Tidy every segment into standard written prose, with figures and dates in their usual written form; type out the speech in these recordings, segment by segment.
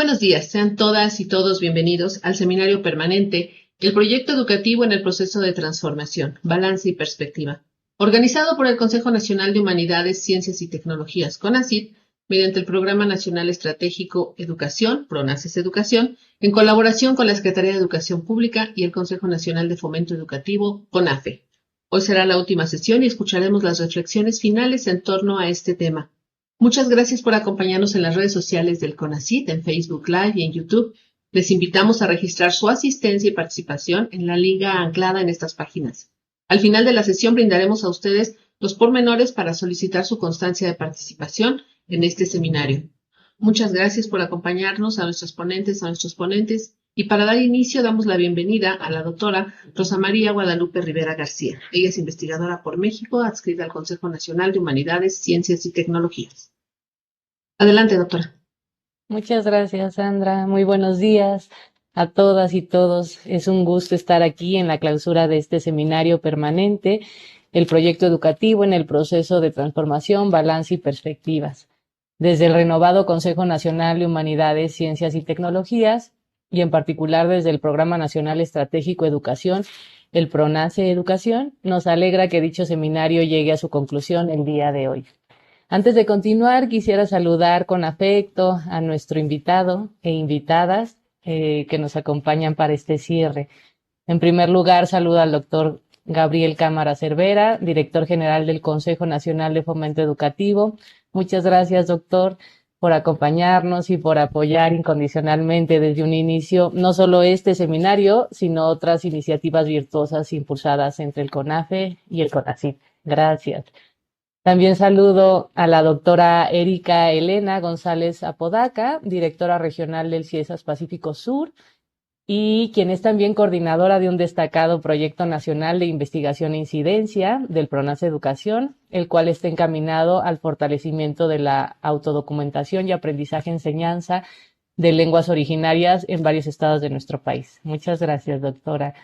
Buenos días, sean todas y todos bienvenidos al seminario permanente, el proyecto educativo en el proceso de transformación, balance y perspectiva, organizado por el Consejo Nacional de Humanidades, Ciencias y Tecnologías, CONACYT, mediante el Programa Nacional Estratégico Educación, PRONACES Educación, en colaboración con la Secretaría de Educación Pública y el Consejo Nacional de Fomento Educativo, CONAFE. Hoy será la última sesión y escucharemos las reflexiones finales en torno a este tema. Muchas gracias por acompañarnos en las redes sociales del CONACYT, en Facebook Live y en YouTube. Les invitamos a registrar su asistencia y participación en la liga anclada en estas páginas. Al final de la sesión brindaremos a ustedes los pormenores para solicitar su constancia de participación en este seminario. Muchas gracias por acompañarnos, a nuestros ponentes, a nuestros ponentes, y para dar inicio damos la bienvenida a la doctora Rosa María Guadalupe Rivera García. Ella es investigadora por México, adscrita al Consejo Nacional de Humanidades, Ciencias y Tecnologías. Adelante, doctora. Muchas gracias, Sandra. Muy buenos días a todas y todos. Es un gusto estar aquí en la clausura de este seminario permanente, el proyecto educativo en el proceso de transformación, balance y perspectivas. Desde el renovado Consejo Nacional de Humanidades, Ciencias y Tecnologías, y en particular desde el Programa Nacional Estratégico Educación, el PRONACE Educación, nos alegra que dicho seminario llegue a su conclusión el día de hoy. Antes de continuar, quisiera saludar con afecto a nuestro invitado e invitadas que nos acompañan para este cierre. En primer lugar, saludo al doctor Gabriel Cámara Cervera, director general del Consejo Nacional de Fomento Educativo. Muchas gracias, doctor, por acompañarnos y por apoyar incondicionalmente desde un inicio no solo este seminario, sino otras iniciativas virtuosas impulsadas entre el CONAFE y el CONACYT. Gracias. También saludo a la doctora Erika Elena González Apodaca, directora regional del CIESAS Pacífico Sur, y quien es también coordinadora de un destacado proyecto nacional de investigación e incidencia del PRONACE Educación, el cual está encaminado al fortalecimiento de la autodocumentación y aprendizaje-enseñanza de lenguas originarias en varios estados de nuestro país. Muchas gracias, doctora.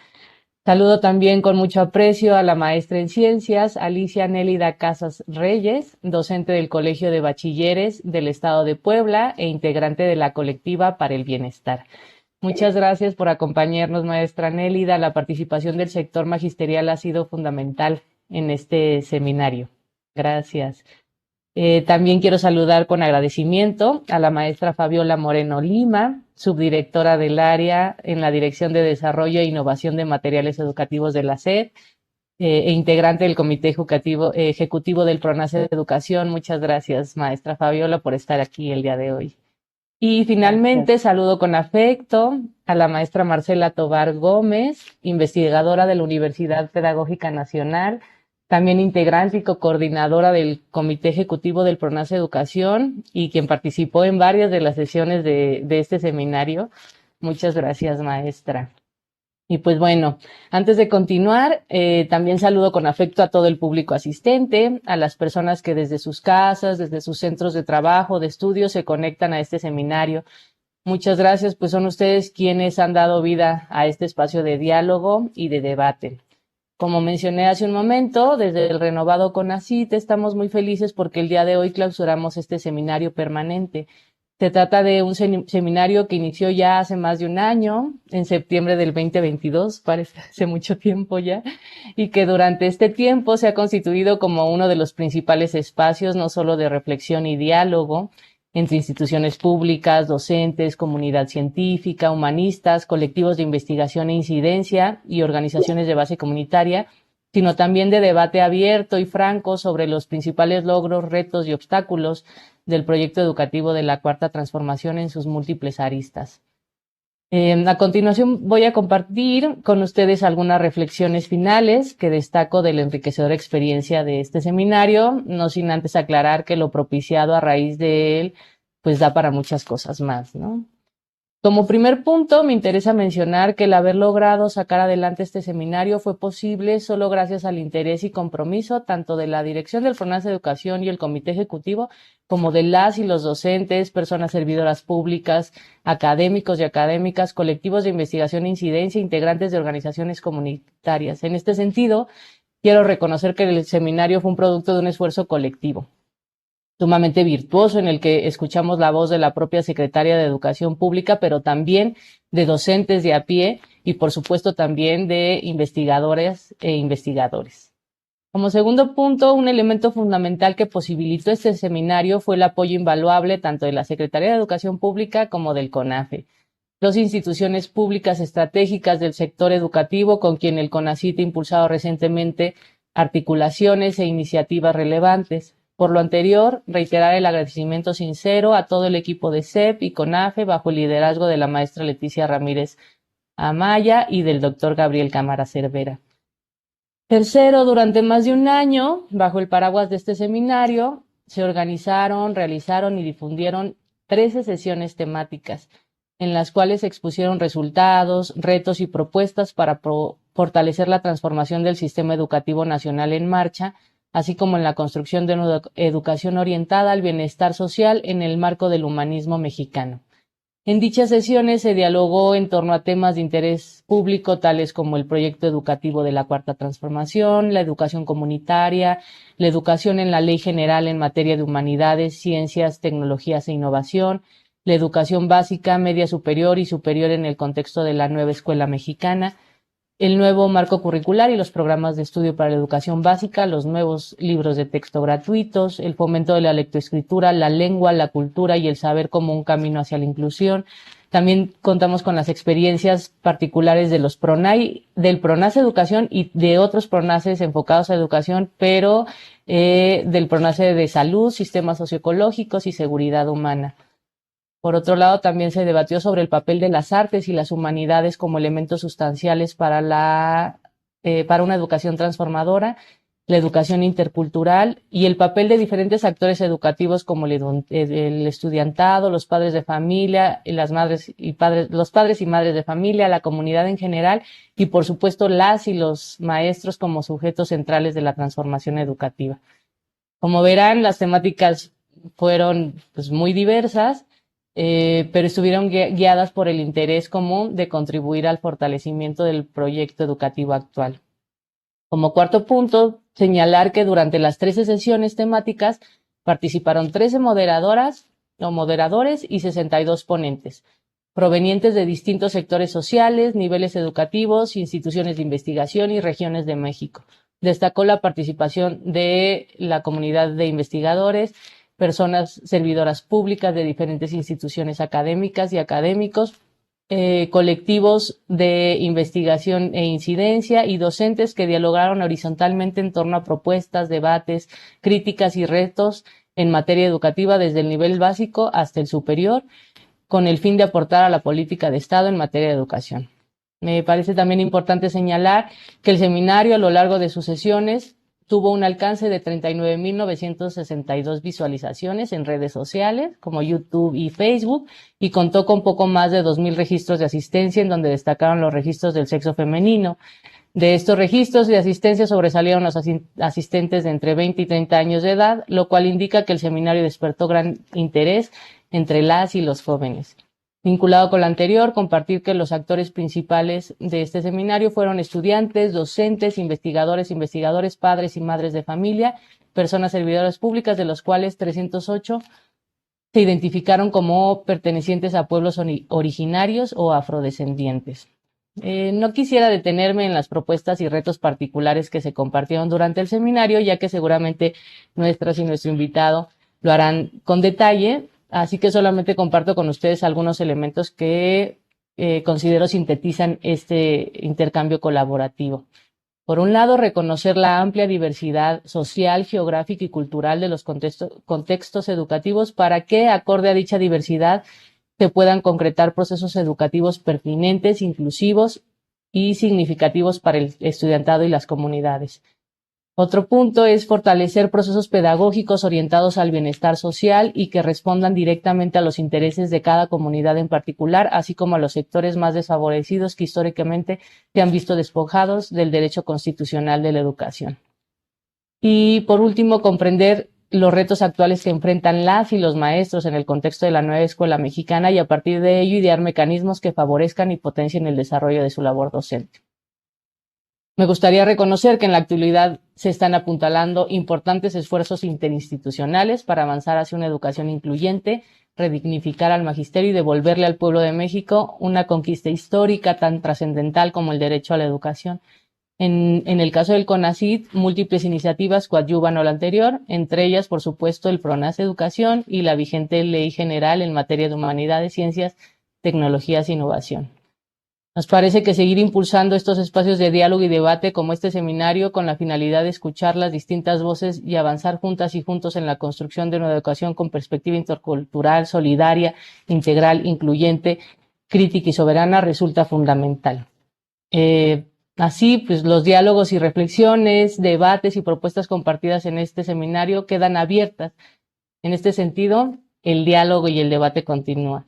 Saludo también con mucho aprecio a la maestra en ciencias, Alicia Nélida Casas Reyes, docente del Colegio de Bachilleres del Estado de Puebla e integrante de la colectiva para el bienestar. Muchas gracias por acompañarnos, maestra Nélida. La participación del sector magisterial ha sido fundamental en este seminario. Gracias. También quiero saludar con agradecimiento a la maestra Fabiola Moreno Lima, subdirectora del área en la Dirección de Desarrollo e Innovación de Materiales Educativos de la SED e integrante del Comité Ejecutivo del PRONACE de Educación. Muchas gracias, maestra Fabiola, por estar aquí el día de hoy. Y finalmente saludo con afecto a la maestra Marcela Tobar Gómez, investigadora de la Universidad Pedagógica Nacional, también integrante y coordinadora del Comité Ejecutivo del PRONACE Educación y quien participó en varias de las sesiones de este seminario. Muchas gracias, maestra. Y pues bueno, antes de continuar, también saludo con afecto a todo el público asistente, a las personas que desde sus casas, desde sus centros de trabajo, de estudio, se conectan a este seminario. Muchas gracias, pues son ustedes quienes han dado vida a este espacio de diálogo y de debate. Como mencioné hace un momento, desde el renovado CONACYT estamos muy felices porque el día de hoy clausuramos este seminario permanente. Se trata de un seminario que inició ya hace más de un año, en septiembre del 2022, parece hace mucho tiempo ya, y que durante este tiempo se ha constituido como uno de los principales espacios, no solo de reflexión y diálogo, entre instituciones públicas, docentes, comunidad científica, humanistas, colectivos de investigación e incidencia y organizaciones de base comunitaria, sino también de debate abierto y franco sobre los principales logros, retos y obstáculos del proyecto educativo de la Cuarta Transformación en sus múltiples aristas. A continuación voy a compartir con ustedes algunas reflexiones finales que destaco de la enriquecedora experiencia de este seminario, no sin antes aclarar que lo propiciado a raíz de él pues da para muchas cosas más, ¿no? Como primer punto, me interesa mencionar que el haber logrado sacar adelante este seminario fue posible solo gracias al interés y compromiso tanto de la dirección del PRONACE Educación y el Comité Ejecutivo, como de las y los docentes, personas servidoras públicas, académicos y académicas, colectivos de investigación e incidencia, integrantes de organizaciones comunitarias. En este sentido, quiero reconocer que el seminario fue un producto de un esfuerzo colectivo. sumamente virtuoso, en el que escuchamos la voz de la propia secretaria de Educación Pública, pero también de docentes de a pie y, por supuesto, también de investigadoras e investigadores. Como segundo punto, un elemento fundamental que posibilitó este seminario fue el apoyo invaluable tanto de la Secretaría de Educación Pública como del CONAFE, dos instituciones públicas estratégicas del sector educativo con quien el CONACYT ha impulsado recientemente articulaciones e iniciativas relevantes. Por lo anterior, reiterar el agradecimiento sincero a todo el equipo de CEP y CONAFE bajo el liderazgo de la maestra Leticia Ramírez Amaya y del doctor Gabriel Cámara Cervera. Tercero, durante más de un año, bajo el paraguas de este seminario, se organizaron, realizaron y difundieron 13 sesiones temáticas, en las cuales se expusieron resultados, retos y propuestas para fortalecer la transformación del sistema educativo nacional en marcha, así como en la construcción de una educación orientada al bienestar social en el marco del humanismo mexicano. En dichas sesiones se dialogó en torno a temas de interés público, tales como el proyecto educativo de la Cuarta Transformación, la educación comunitaria, la educación en la Ley General en materia de humanidades, ciencias, tecnologías e innovación, la educación básica, media superior y superior en el contexto de la nueva escuela mexicana, el nuevo marco curricular y los programas de estudio para la educación básica, los nuevos libros de texto gratuitos, el fomento de la lectoescritura, la lengua, la cultura y el saber como un camino hacia la inclusión. También contamos con las experiencias particulares de los PRONAI, del PRONACE Educación y de otros PRONACES enfocados a educación, pero del PRONACE de Salud, Sistemas Socioecológicos y Seguridad Humana. Por otro lado, también se debatió sobre el papel de las artes y las humanidades como elementos sustanciales para una educación transformadora, la educación intercultural y el papel de diferentes actores educativos como el estudiantado, los padres de familia, los padres y madres de familia, la comunidad en general y, por supuesto, las y los maestros como sujetos centrales de la transformación educativa. Como verán, las temáticas fueron muy diversas, pero estuvieron guiadas por el interés común de contribuir al fortalecimiento del proyecto educativo actual. Como cuarto punto, señalar que durante las 13 sesiones temáticas participaron 13 moderadoras o moderadores y 62 ponentes, provenientes de distintos sectores sociales, niveles educativos, instituciones de investigación y regiones de México. Destacó la participación de la comunidad de investigadores, personas servidoras públicas de diferentes instituciones académicas y académicos, colectivos de investigación e incidencia y docentes que dialogaron horizontalmente en torno a propuestas, debates, críticas y retos en materia educativa desde el nivel básico hasta el superior, con el fin de aportar a la política de Estado en materia de educación. Me parece también importante señalar que el seminario a lo largo de sus sesiones tuvo un alcance de 39.962 visualizaciones en redes sociales como YouTube y Facebook y contó con poco más de 2.000 registros de asistencia, en donde destacaron los registros del sexo femenino. De estos registros de asistencia sobresalieron los asistentes de entre 20 y 30 años de edad, lo cual indica que el seminario despertó gran interés entre las y los jóvenes. Vinculado con lo anterior, compartir que los actores principales de este seminario fueron estudiantes, docentes, investigadores, padres y madres de familia, personas servidoras públicas, de los cuales 308 se identificaron como pertenecientes a pueblos originarios o afrodescendientes. No quisiera detenerme en las propuestas y retos particulares que se compartieron durante el seminario, ya que seguramente nuestras y nuestro invitado lo harán con detalle. Así que solamente comparto con ustedes algunos elementos que considero sintetizan este intercambio colaborativo. Por un lado, reconocer la amplia diversidad social, geográfica y cultural de los contextos educativos para que, acorde a dicha diversidad, se puedan concretar procesos educativos pertinentes, inclusivos y significativos para el estudiantado y las comunidades. Otro punto es fortalecer procesos pedagógicos orientados al bienestar social y que respondan directamente a los intereses de cada comunidad en particular, así como a los sectores más desfavorecidos que históricamente se han visto despojados del derecho constitucional de la educación. Y por último, comprender los retos actuales que enfrentan las y los maestros en el contexto de la nueva escuela mexicana y a partir de ello idear mecanismos que favorezcan y potencien el desarrollo de su labor docente. Me gustaría reconocer que en la actualidad se están apuntalando importantes esfuerzos interinstitucionales para avanzar hacia una educación incluyente, redignificar al magisterio y devolverle al pueblo de México una conquista histórica tan trascendental como el derecho a la educación. En el caso del CONACYT, múltiples iniciativas coadyuvan a lo anterior, entre ellas, por supuesto, el PRONACE Educación y la vigente Ley General en materia de humanidades, ciencias, tecnologías e innovación. Nos parece que seguir impulsando estos espacios de diálogo y debate como este seminario con la finalidad de escuchar las distintas voces y avanzar juntas y juntos en la construcción de una educación con perspectiva intercultural, solidaria, integral, incluyente, crítica y soberana resulta fundamental. Así, pues los diálogos y reflexiones, debates y propuestas compartidas en este seminario quedan abiertas. En este sentido, el diálogo y el debate continúan.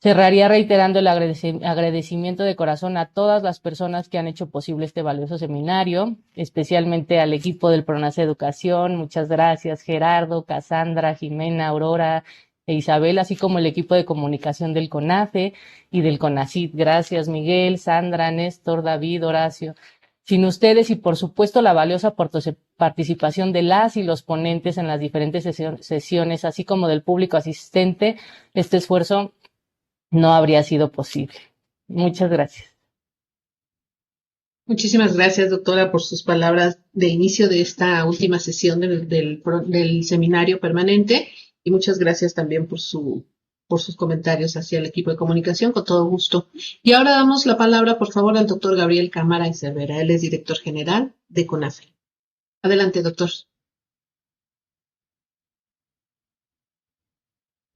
Cerraría reiterando el agradecimiento de corazón a todas las personas que han hecho posible este valioso seminario, especialmente al equipo del PRONACE Educación. Muchas gracias, Gerardo, Cassandra, Jimena, Aurora e Isabel, así como el equipo de comunicación del CONAFE y del CONACYT. Gracias, Miguel, Sandra, Néstor, David, Horacio. Sin ustedes y, por supuesto, la valiosa participación de las y los ponentes en las diferentes sesiones, así como del público asistente, este esfuerzo no habría sido posible. Muchas gracias. Muchísimas gracias, doctora, por sus palabras de inicio de esta última sesión del seminario permanente, y muchas gracias también por sus comentarios hacia el equipo de comunicación, con todo gusto. Y ahora damos la palabra, por favor, al doctor Gabriel Cámara y Cervera. Él es director general de CONAFE. Adelante, doctor.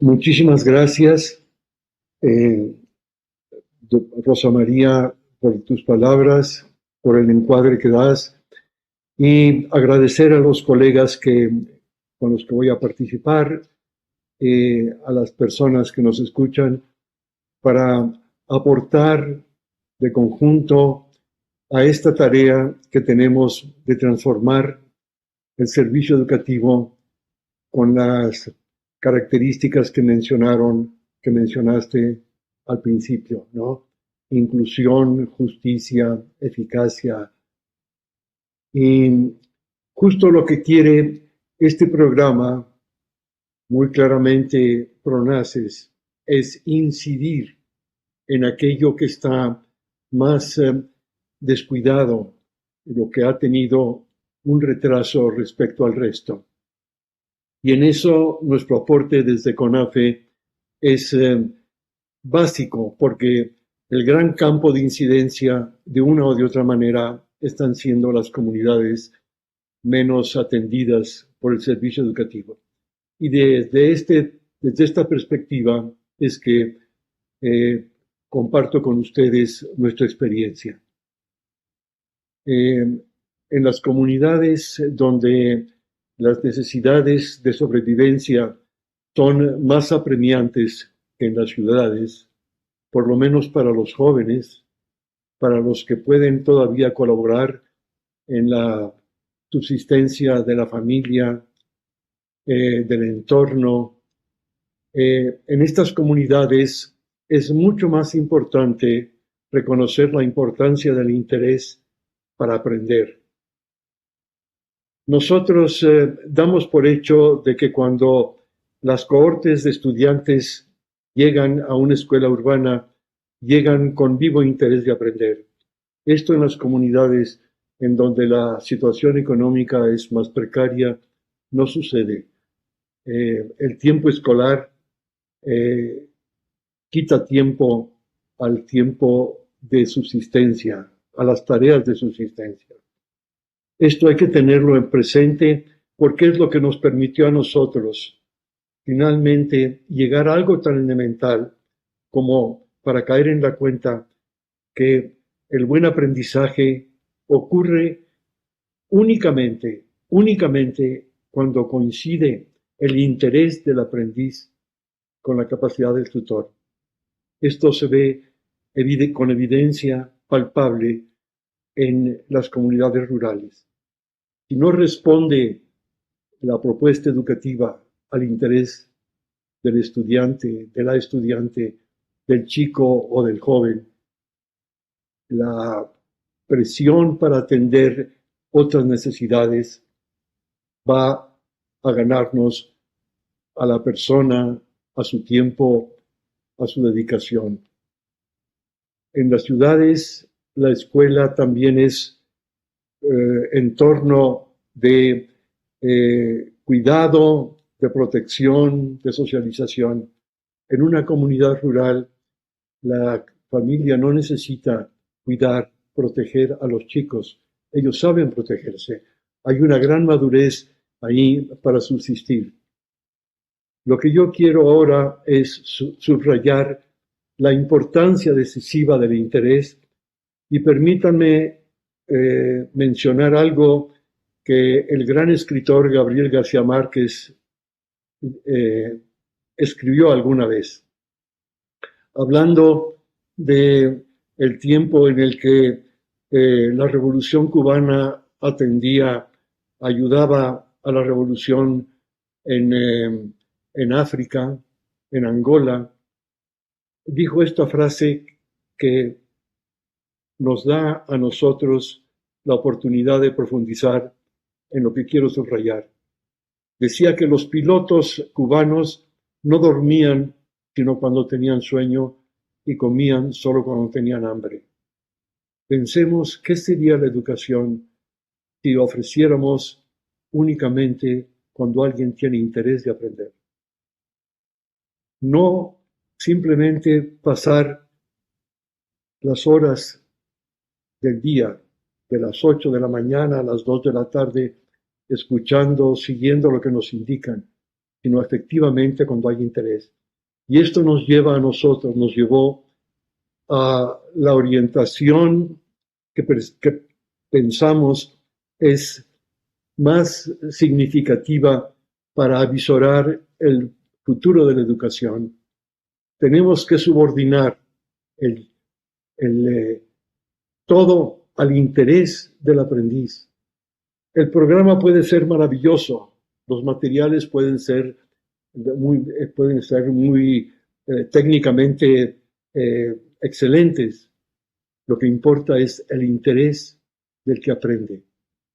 Muchísimas gracias, Rosa María, por tus palabras, por el encuadre que das, y agradecer a los colegas con los que voy a participar, a las personas que nos escuchan, para aportar de conjunto a esta tarea que tenemos de transformar el servicio educativo con las características que mencionaste al principio, ¿no? Inclusión, justicia, eficacia. Y justo lo que quiere este programa, muy claramente PRONACES, es incidir en aquello que está más descuidado, lo que ha tenido un retraso respecto al resto. Y en eso nuestro aporte desde CONAFE es básico, porque el gran campo de incidencia, de una o de otra manera, están siendo las comunidades menos atendidas por el servicio educativo. Y desde esta perspectiva es que comparto con ustedes nuestra experiencia. En las comunidades donde las necesidades de sobrevivencia son más apremiantes que en las ciudades, por lo menos para los jóvenes, para los que pueden todavía colaborar en la subsistencia de la familia, del entorno. En estas comunidades es mucho más importante reconocer la importancia del interés para aprender. Nosotros damos por hecho de que cuando las cohortes de estudiantes llegan a una escuela urbana, llegan con vivo interés de aprender. Esto en las comunidades en donde la situación económica es más precaria no sucede. El tiempo escolar quita tiempo al tiempo de subsistencia, a las tareas de subsistencia. Esto hay que tenerlo en presente porque es lo que nos permitió a nosotros finalmente llegar a algo tan elemental como para caer en la cuenta que el buen aprendizaje ocurre únicamente cuando coincide el interés del aprendiz con la capacidad del tutor. Esto se ve con evidencia palpable en las comunidades rurales. Si no responde la propuesta educativa al interés del estudiante, de la estudiante, del chico o del joven, la presión para atender otras necesidades, va a ganarnos a la persona, a su tiempo, a su dedicación. En las ciudades, la escuela también es entorno de cuidado, de protección, de socialización. En una comunidad rural, la familia no necesita cuidar, proteger a los chicos. Ellos saben protegerse. Hay una gran madurez ahí para subsistir. Lo que yo quiero ahora es subrayar la importancia decisiva del interés y permítanme mencionar algo que el gran escritor Gabriel García Márquez escribió alguna vez, hablando de el tiempo en el que la Revolución Cubana ayudaba a la revolución en África, en Angola. Dijo esta frase que nos da a nosotros la oportunidad de profundizar en lo que quiero subrayar. Decía que los pilotos cubanos no dormían sino cuando tenían sueño y comían solo cuando tenían hambre. Pensemos qué sería la educación si ofreciéramos únicamente cuando alguien tiene interés de aprender. No simplemente pasar las horas del día, de las 8 de la mañana a las 2 de la tarde, escuchando, siguiendo lo que nos indican, sino efectivamente cuando hay interés. Y esto nos lleva a nosotros, nos llevó a la orientación que pensamos es más significativa para avisorar el futuro de la educación. Tenemos que subordinar todo al interés del aprendiz. El programa puede ser maravilloso, los materiales pueden ser muy técnicamente excelentes. Lo que importa es el interés del que aprende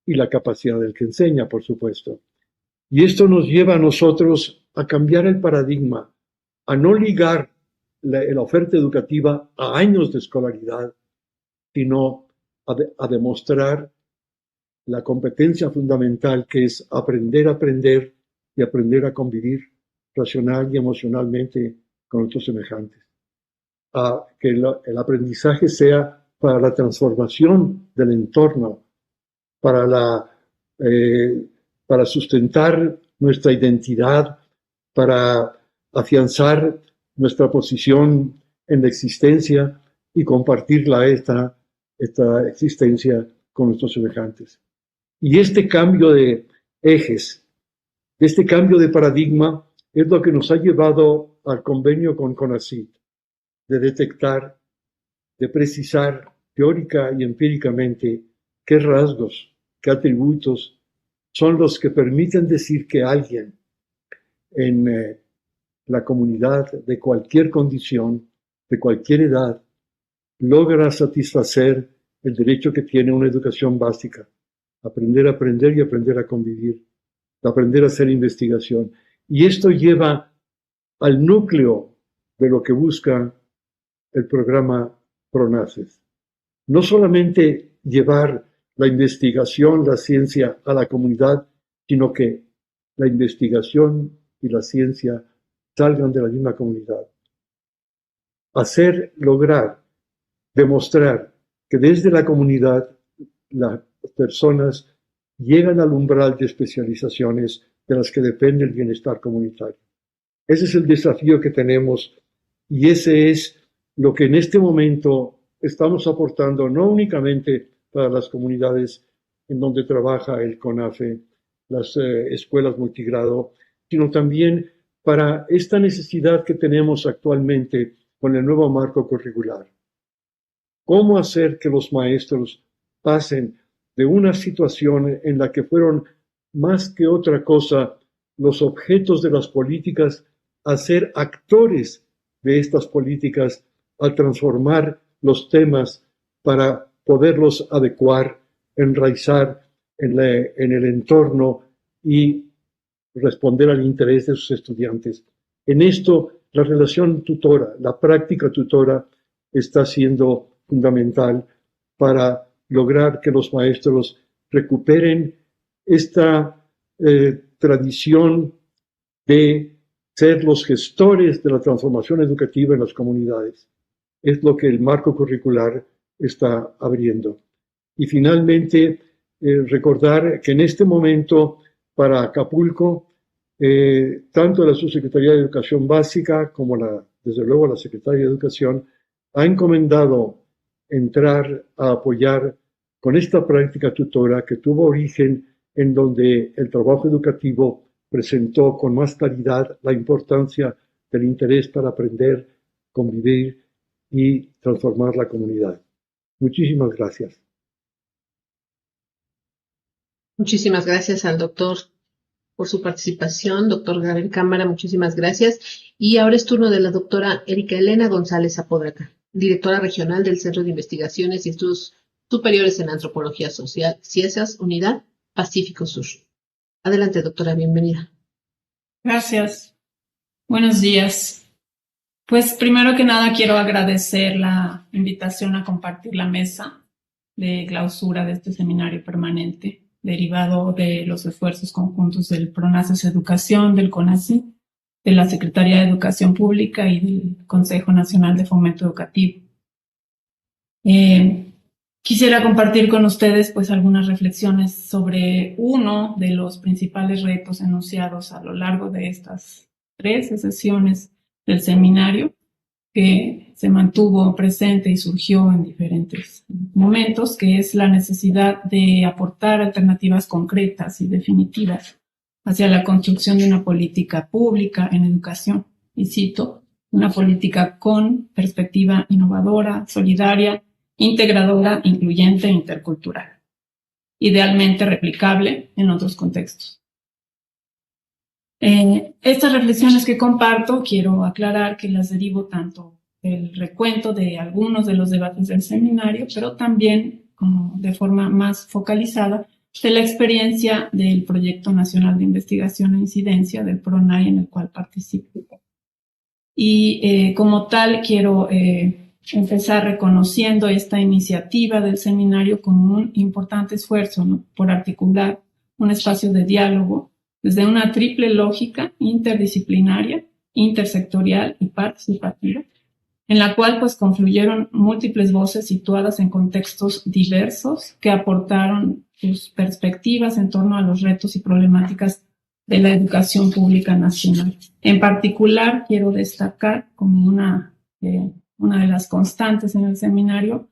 y la capacidad del que enseña, por supuesto. Y esto nos lleva a nosotros a cambiar el paradigma, a no ligar la oferta educativa a años de escolaridad, sino a demostrar la competencia fundamental que es aprender a aprender y aprender a convivir racional y emocionalmente con otros semejantes. A que el aprendizaje sea para la transformación del entorno, para sustentar nuestra identidad, para afianzar nuestra posición en la existencia y compartirla esta existencia con nuestros semejantes. Y este cambio de ejes, este cambio de paradigma es lo que nos ha llevado al convenio con CONACYT, de detectar, de precisar teórica y empíricamente qué rasgos, qué atributos son los que permiten decir que alguien en la comunidad de cualquier condición, de cualquier edad, logra satisfacer el derecho que tiene una educación básica, aprender a aprender y aprender a convivir, aprender a hacer investigación. Y esto lleva al núcleo de lo que busca el programa PRONACES. No solamente llevar la investigación, la ciencia a la comunidad, sino que la investigación y la ciencia salgan de la misma comunidad. Lograr, demostrar que desde la comunidad las personas llegan al umbral de especializaciones de las que depende el bienestar comunitario. Ese es el desafío que tenemos y ese es lo que en este momento estamos aportando, no únicamente para las comunidades en donde trabaja el CONAFE, las escuelas multigrado, sino también para esta necesidad que tenemos actualmente con el nuevo marco curricular. ¿Cómo hacer que los maestros pasen de una situación en la que fueron más que otra cosa los objetos de las políticas a ser actores de estas políticas, al transformar los temas para poderlos adecuar, enraizar en el entorno y responder al interés de sus estudiantes. En esto, la relación tutora, la práctica tutora, está siendo fundamental para lograr que los maestros recuperen esta tradición de ser los gestores de la transformación educativa en las comunidades. Es lo que el marco curricular está abriendo. Y finalmente, recordar que en este momento para Acapulco, tanto la Subsecretaría de Educación Básica como desde luego la Secretaría de Educación ha encomendado entrar a apoyar con esta práctica tutora que tuvo origen en donde el trabajo educativo presentó con más claridad la importancia del interés para aprender, convivir y transformar la comunidad. Muchísimas gracias. Muchísimas gracias al doctor por su participación. Doctor Gabriel Cámara, muchísimas gracias. Y ahora es turno de la doctora Erika Elena González Apodaca, directora regional del Centro de Investigaciones y Estudios Superiores en Antropología Social, Ciencias, Unidad Pacífico Sur. Adelante, doctora, bienvenida. Gracias. Buenos días. Pues primero que nada quiero agradecer la invitación a compartir la mesa de clausura de este seminario permanente, derivado de los esfuerzos conjuntos del PRONACES Educación, del CONACYT, de la Secretaría de Educación Pública y del Consejo Nacional de Fomento Educativo. Quisiera compartir con ustedes pues algunas reflexiones sobre uno de los principales retos enunciados a lo largo de estas 13 sesiones del seminario, que se mantuvo presente y surgió en diferentes momentos, que es la necesidad de aportar alternativas concretas y definitivas hacia la construcción de una política pública en educación. Y cito, una política con perspectiva innovadora, solidaria, integradora, incluyente e intercultural, idealmente replicable en otros contextos. Estas reflexiones que comparto, quiero aclarar que las derivo tanto del recuento de algunos de los debates del seminario, pero también, como de forma más focalizada, de la experiencia del Proyecto Nacional de Investigación e Incidencia, del PRONAI, en el cual participo. Y como tal, quiero empezar reconociendo esta iniciativa del seminario como un importante esfuerzo, ¿no?, por articular un espacio de diálogo desde una triple lógica interdisciplinaria, intersectorial y participativa, en la cual pues confluyeron múltiples voces situadas en contextos diversos que aportaron sus perspectivas en torno a los retos y problemáticas de la educación pública nacional. En particular, quiero destacar como una de las constantes en el seminario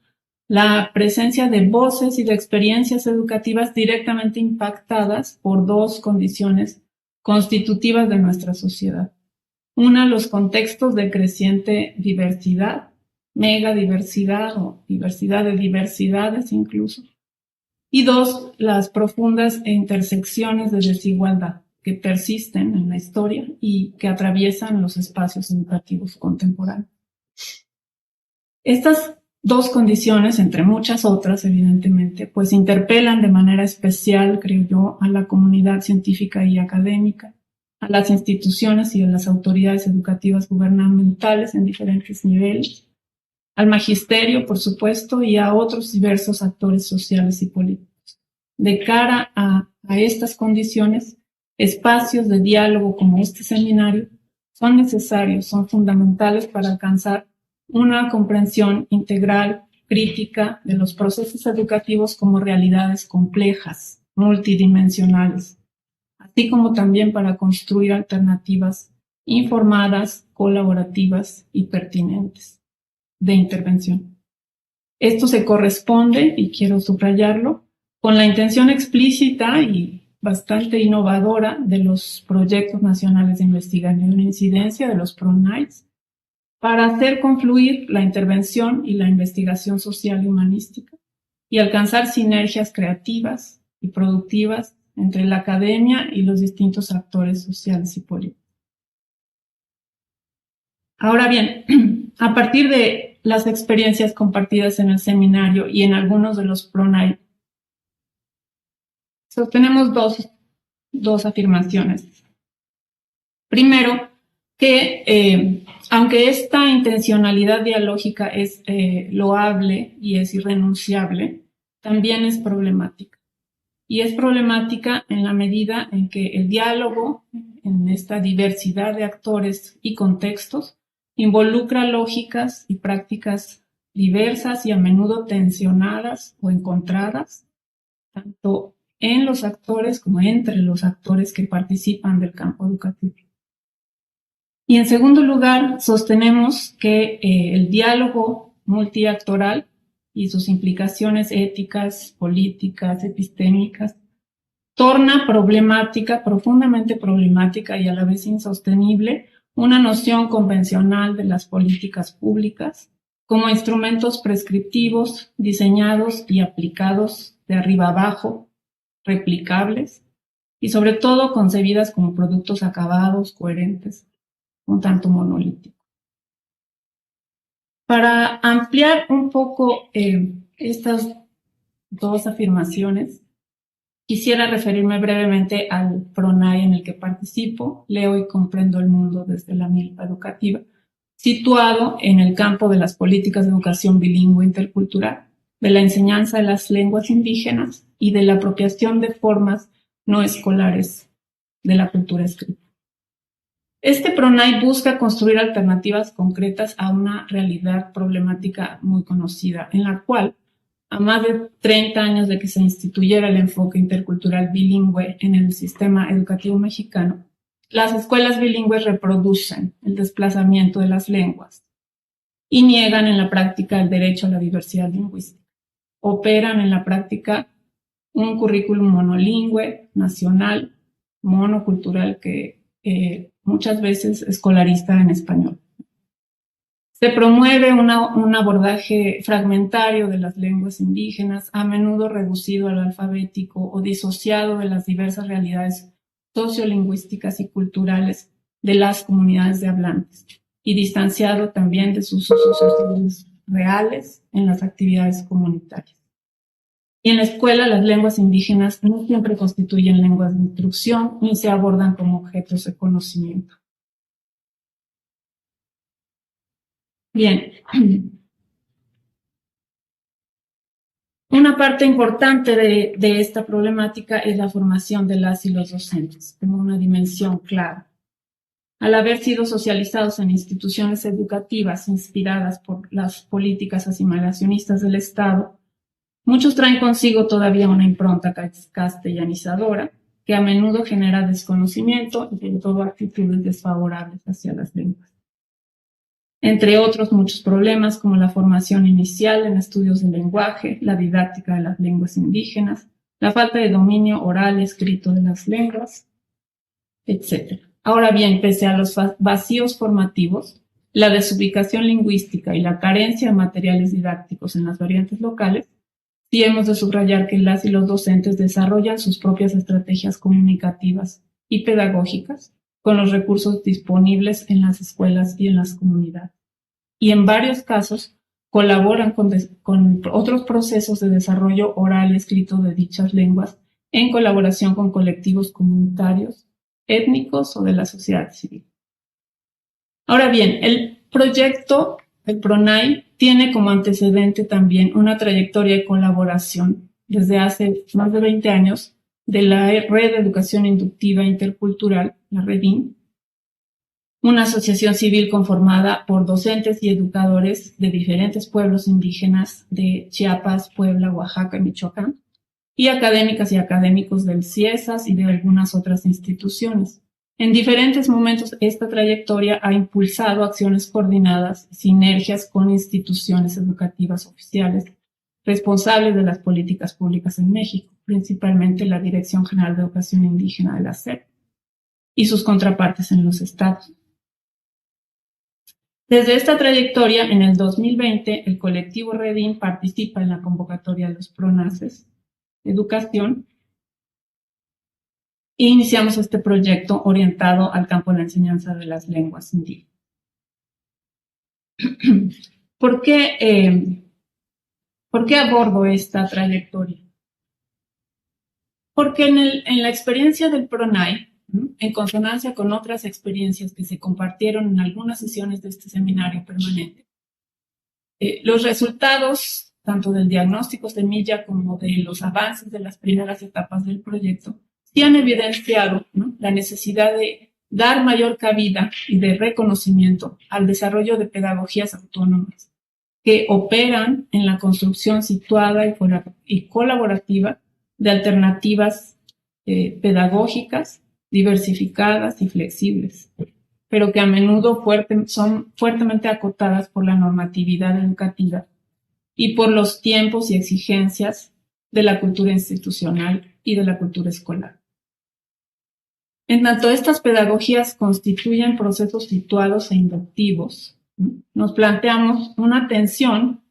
la presencia de voces y de experiencias educativas directamente impactadas por dos condiciones constitutivas de nuestra sociedad. Una, los contextos de creciente diversidad, megadiversidad o diversidad de diversidades incluso. Y dos, las profundas intersecciones de desigualdad que persisten en la historia y que atraviesan los espacios educativos contemporáneos. Estas dos condiciones, entre muchas otras, evidentemente, pues interpelan de manera especial, creo yo, a la comunidad científica y académica, a las instituciones y a las autoridades educativas gubernamentales en diferentes niveles, al magisterio, por supuesto, y a otros diversos actores sociales y políticos. De cara a estas condiciones, espacios de diálogo como este seminario son necesarios, son fundamentales para alcanzar una comprensión integral, crítica de los procesos educativos como realidades complejas, multidimensionales, así como también para construir alternativas informadas, colaborativas y pertinentes de intervención. Esto se corresponde, y quiero subrayarlo, con la intención explícita y bastante innovadora de los proyectos nacionales de investigación e incidencia, de los PRONAIs, para hacer confluir la intervención y la investigación social y humanística y alcanzar sinergias creativas y productivas entre la academia y los distintos actores sociales y políticos. Ahora bien, a partir de las experiencias compartidas en el seminario y en algunos de los PRONAI, sostenemos dos afirmaciones. Primero, que aunque esta intencionalidad dialógica es loable y es irrenunciable, también es problemática. Y es problemática en la medida en que el diálogo, en esta diversidad de actores y contextos, involucra lógicas y prácticas diversas y a menudo tensionadas o encontradas, tanto en los actores como entre los actores que participan del campo educativo. Y en segundo lugar, sostenemos que el diálogo multiactoral y sus implicaciones éticas, políticas, epistémicas, torna problemática, profundamente problemática y a la vez insostenible, una noción convencional de las políticas públicas como instrumentos prescriptivos, diseñados y aplicados de arriba abajo, replicables y sobre todo concebidas como productos acabados, coherentes, un tanto monolítico. Para ampliar un poco estas dos afirmaciones, quisiera referirme brevemente al PRONAI en el que participo, Leo y Comprendo el Mundo desde la Milpa Educativa, situado en el campo de las políticas de educación bilingüe intercultural, de la enseñanza de las lenguas indígenas y de la apropiación de formas no escolares de la cultura escrita. Este PRONAI busca construir alternativas concretas a una realidad problemática muy conocida, en la cual, a más de 30 años de que se instituyera el enfoque intercultural bilingüe en el sistema educativo mexicano, las escuelas bilingües reproducen el desplazamiento de las lenguas y niegan en la práctica el derecho a la diversidad lingüística. Operan en la práctica un currículum monolingüe, nacional, monocultural que muchas veces escolarista en español. Se promueve un abordaje fragmentario de las lenguas indígenas, a menudo reducido al alfabético o disociado de las diversas realidades sociolingüísticas y culturales de las comunidades de hablantes, y distanciado también de sus usos sociales reales en las actividades comunitarias. Y en la escuela las lenguas indígenas no siempre constituyen lenguas de instrucción ni se abordan como objetos de conocimiento. Bien. Una parte importante de esta problemática es la formación de las y los docentes, como una dimensión clara. Al haber sido socializados en instituciones educativas inspiradas por las políticas asimilacionistas del Estado, muchos traen consigo todavía una impronta castellanizadora que a menudo genera desconocimiento y sobre todo actitudes desfavorables hacia las lenguas. Entre otros muchos problemas como la formación inicial en estudios del lenguaje, la didáctica de las lenguas indígenas, la falta de dominio oral y escrito de las lenguas, etc. Ahora bien, pese a los vacíos formativos, la desubicación lingüística y la carencia de materiales didácticos en las variantes locales, sí hemos de subrayar que las y los docentes desarrollan sus propias estrategias comunicativas y pedagógicas con los recursos disponibles en las escuelas y en las comunidades. Y en varios casos colaboran con otros procesos de desarrollo oral y escrito de dichas lenguas en colaboración con colectivos comunitarios, étnicos o de la sociedad civil. Ahora bien, el proyecto, el PRONAI, tiene como antecedente también una trayectoria de colaboración desde hace más de 20 años de la Red de Educación Inductiva Intercultural, la REDIN, una asociación civil conformada por docentes y educadores de diferentes pueblos indígenas de Chiapas, Puebla, Oaxaca y Michoacán, y académicas y académicos del CIESAS y de algunas otras instituciones. En diferentes momentos esta trayectoria ha impulsado acciones coordinadas, sinergias con instituciones educativas oficiales responsables de las políticas públicas en México, principalmente la Dirección General de Educación Indígena de la SEP y sus contrapartes en los estados. Desde esta trayectoria, en el 2020, el colectivo REDIN participa en la convocatoria de los PRONACES Educación e iniciamos este proyecto orientado al campo de la enseñanza de las lenguas indígenas. ¿Por qué abordo esta trayectoria? Porque en la experiencia del PRONAI, en consonancia con otras experiencias que se compartieron en algunas sesiones de este seminario permanente, los resultados, tanto del diagnóstico semilla como de los avances de las primeras etapas del proyecto, sí han evidenciado, ¿no?, la necesidad de dar mayor cabida y de reconocimiento al desarrollo de pedagogías autónomas que operan en la construcción situada y colaborativa de alternativas pedagógicas, diversificadas y flexibles, pero que a menudo son fuertemente acotadas por la normatividad educativa y por los tiempos y exigencias de la cultura institucional y de la cultura escolar. En tanto estas pedagogías constituyen procesos situados e inductivos, nos planteamos una tensión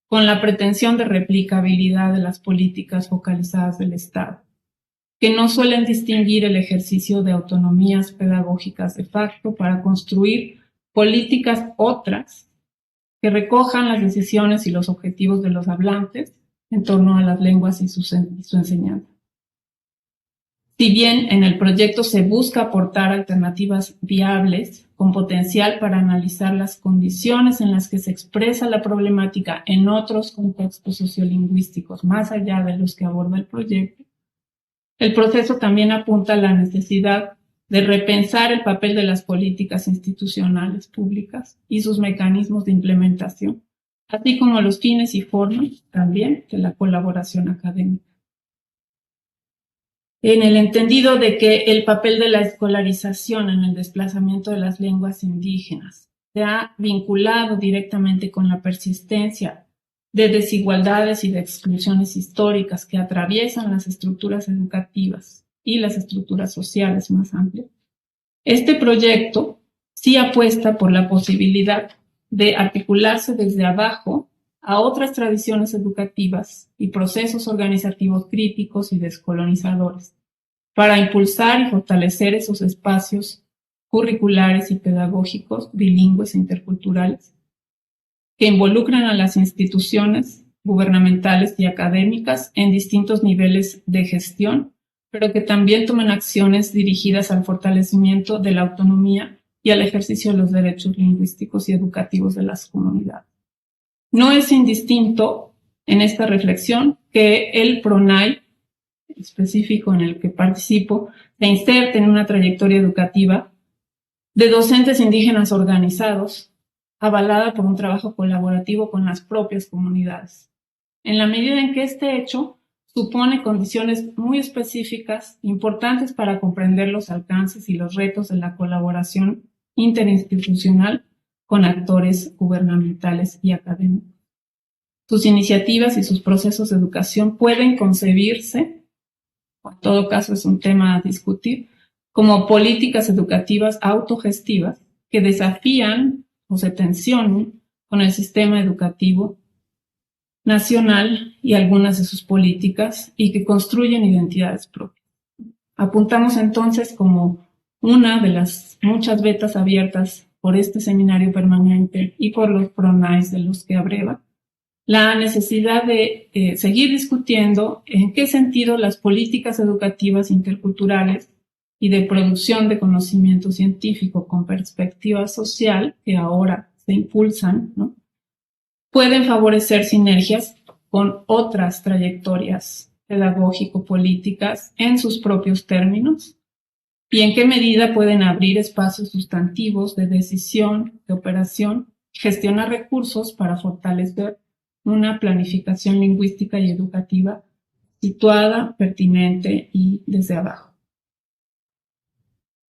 con la pretensión de replicabilidad de las políticas focalizadas del Estado, que no suelen distinguir el ejercicio de autonomías pedagógicas de facto para construir políticas otras que recojan las decisiones y los objetivos de los hablantes en torno a las lenguas y su enseñanza. Si bien en el proyecto se busca aportar alternativas viables con potencial para analizar las condiciones en las que se expresa la problemática en otros contextos sociolingüísticos más allá de los que aborda el proyecto, el proceso también apunta a la necesidad de repensar el papel de las políticas institucionales públicas y sus mecanismos de implementación, así como los fines y formas también de la colaboración académica. En el entendido de que el papel de la escolarización en el desplazamiento de las lenguas indígenas se ha vinculado directamente con la persistencia de desigualdades y de exclusiones históricas que atraviesan las estructuras educativas y las estructuras sociales más amplias. Este proyecto sí apuesta por la posibilidad de articularse desde abajo a otras tradiciones educativas y procesos organizativos críticos y descolonizadores, para impulsar y fortalecer esos espacios curriculares y pedagógicos bilingües e interculturales, que involucran a las instituciones gubernamentales y académicas en distintos niveles de gestión, pero que también toman acciones dirigidas al fortalecimiento de la autonomía y al ejercicio de los derechos lingüísticos y educativos de las comunidades. No es indistinto en esta reflexión que el PRONAI específico en el que participo se inserte en una trayectoria educativa de docentes indígenas organizados, avalada por un trabajo colaborativo con las propias comunidades, en la medida en que este hecho supone condiciones muy específicas, importantes para comprender los alcances y los retos de la colaboración interinstitucional con actores gubernamentales y académicos. Sus iniciativas y sus procesos de educación pueden concebirse, o en todo caso es un tema a discutir, como políticas educativas autogestivas que desafían o se tensionan con el sistema educativo nacional y algunas de sus políticas y que construyen identidades propias. Apuntamos entonces como una de las muchas vetas abiertas por este seminario permanente y por los PRONAIs de los que abreva, la necesidad de seguir discutiendo en qué sentido las políticas educativas interculturales y de producción de conocimiento científico con perspectiva social que ahora se impulsan, ¿no?, pueden favorecer sinergias con otras trayectorias pedagógico-políticas en sus propios términos y en qué medida pueden abrir espacios sustantivos de decisión, de operación, gestionar recursos para fortalecer una planificación lingüística y educativa situada, pertinente y desde abajo.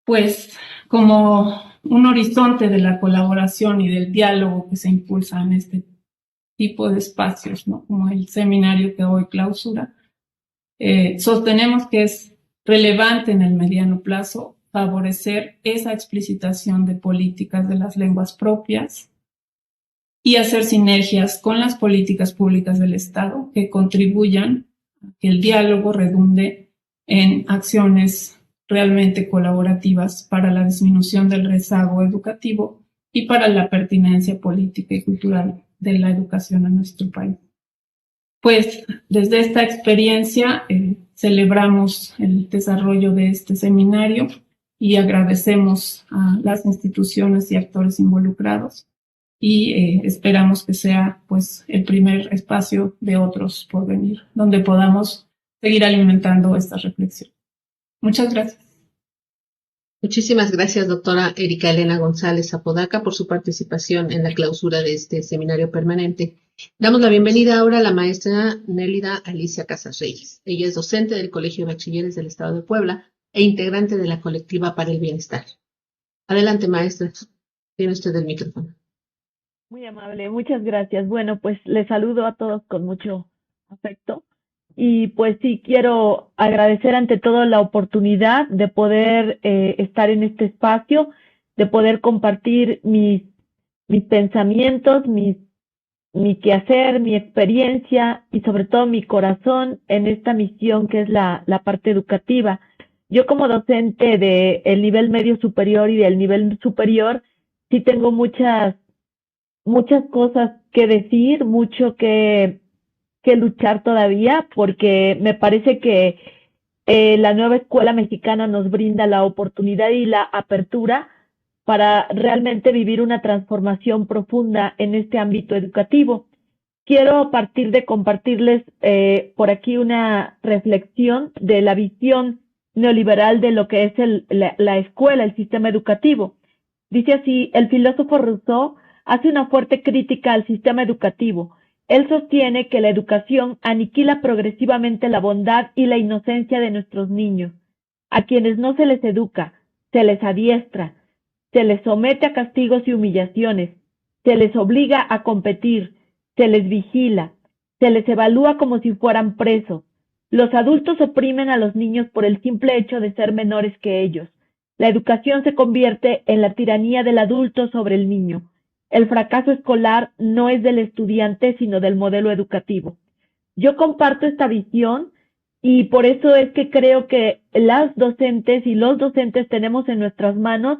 Pues como un horizonte de la colaboración y del diálogo que se impulsa en este tipo de espacios, ¿no?, como el seminario que hoy clausura, sostenemos que es relevante en el mediano plazo favorecer esa explicitación de políticas de las lenguas propias y hacer sinergias con las políticas públicas del Estado que contribuyan a que el diálogo redunde en acciones realmente colaborativas para la disminución del rezago educativo y para la pertinencia política y cultural de la educación en nuestro país. Pues desde esta experiencia celebramos el desarrollo de este seminario y agradecemos a las instituciones y actores involucrados y esperamos que sea pues el primer espacio de otros por venir, donde podamos seguir alimentando esta reflexión. Muchas gracias. Muchísimas gracias, doctora Erika Elena González Apodaca, por su participación en la clausura de este seminario permanente. Damos la bienvenida ahora a la maestra Nélida Alicia Casas Reyes. Ella es docente del Colegio de Bachilleres del Estado de Puebla e integrante de la colectiva para el bienestar. Adelante, maestra. Tiene usted el micrófono. Muy amable, muchas gracias. Bueno, pues les saludo a todos con mucho afecto. Y pues sí, quiero agradecer ante todo la oportunidad de poder estar en este espacio, de poder compartir mis pensamientos, mi quehacer, mi experiencia y sobre todo mi corazón en esta misión que es la parte educativa. Yo como docente del nivel medio superior y del nivel superior, sí tengo muchas cosas que decir, mucho que luchar todavía, porque me parece que la nueva escuela mexicana nos brinda la oportunidad y la apertura para realmente vivir una transformación profunda en este ámbito educativo. Quiero partir de compartirles por aquí una reflexión de la visión neoliberal de lo que es la escuela, el sistema educativo. Dice así: el filósofo Rousseau hace una fuerte crítica al sistema educativo. Él sostiene que la educación aniquila progresivamente la bondad y la inocencia de nuestros niños. A quienes no se les educa, se les adiestra, se les somete a castigos y humillaciones, se les obliga a competir, se les vigila, se les evalúa como si fueran presos. Los adultos oprimen a los niños por el simple hecho de ser menores que ellos. La educación se convierte en la tiranía del adulto sobre el niño. El fracaso escolar no es del estudiante, sino del modelo educativo. Yo comparto esta visión y por eso es que creo que las docentes y los docentes tenemos en nuestras manos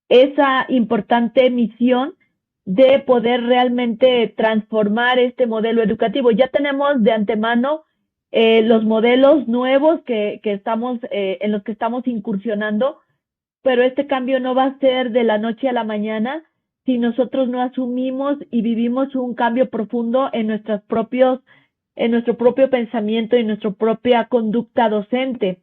esa importante misión de poder realmente transformar este modelo educativo. Ya tenemos de antemano los modelos nuevos que estamos en los que estamos incursionando, pero este cambio no va a ser de la noche a la mañana si nosotros no asumimos y vivimos un cambio profundo en nuestro propio pensamiento y nuestra propia conducta docente.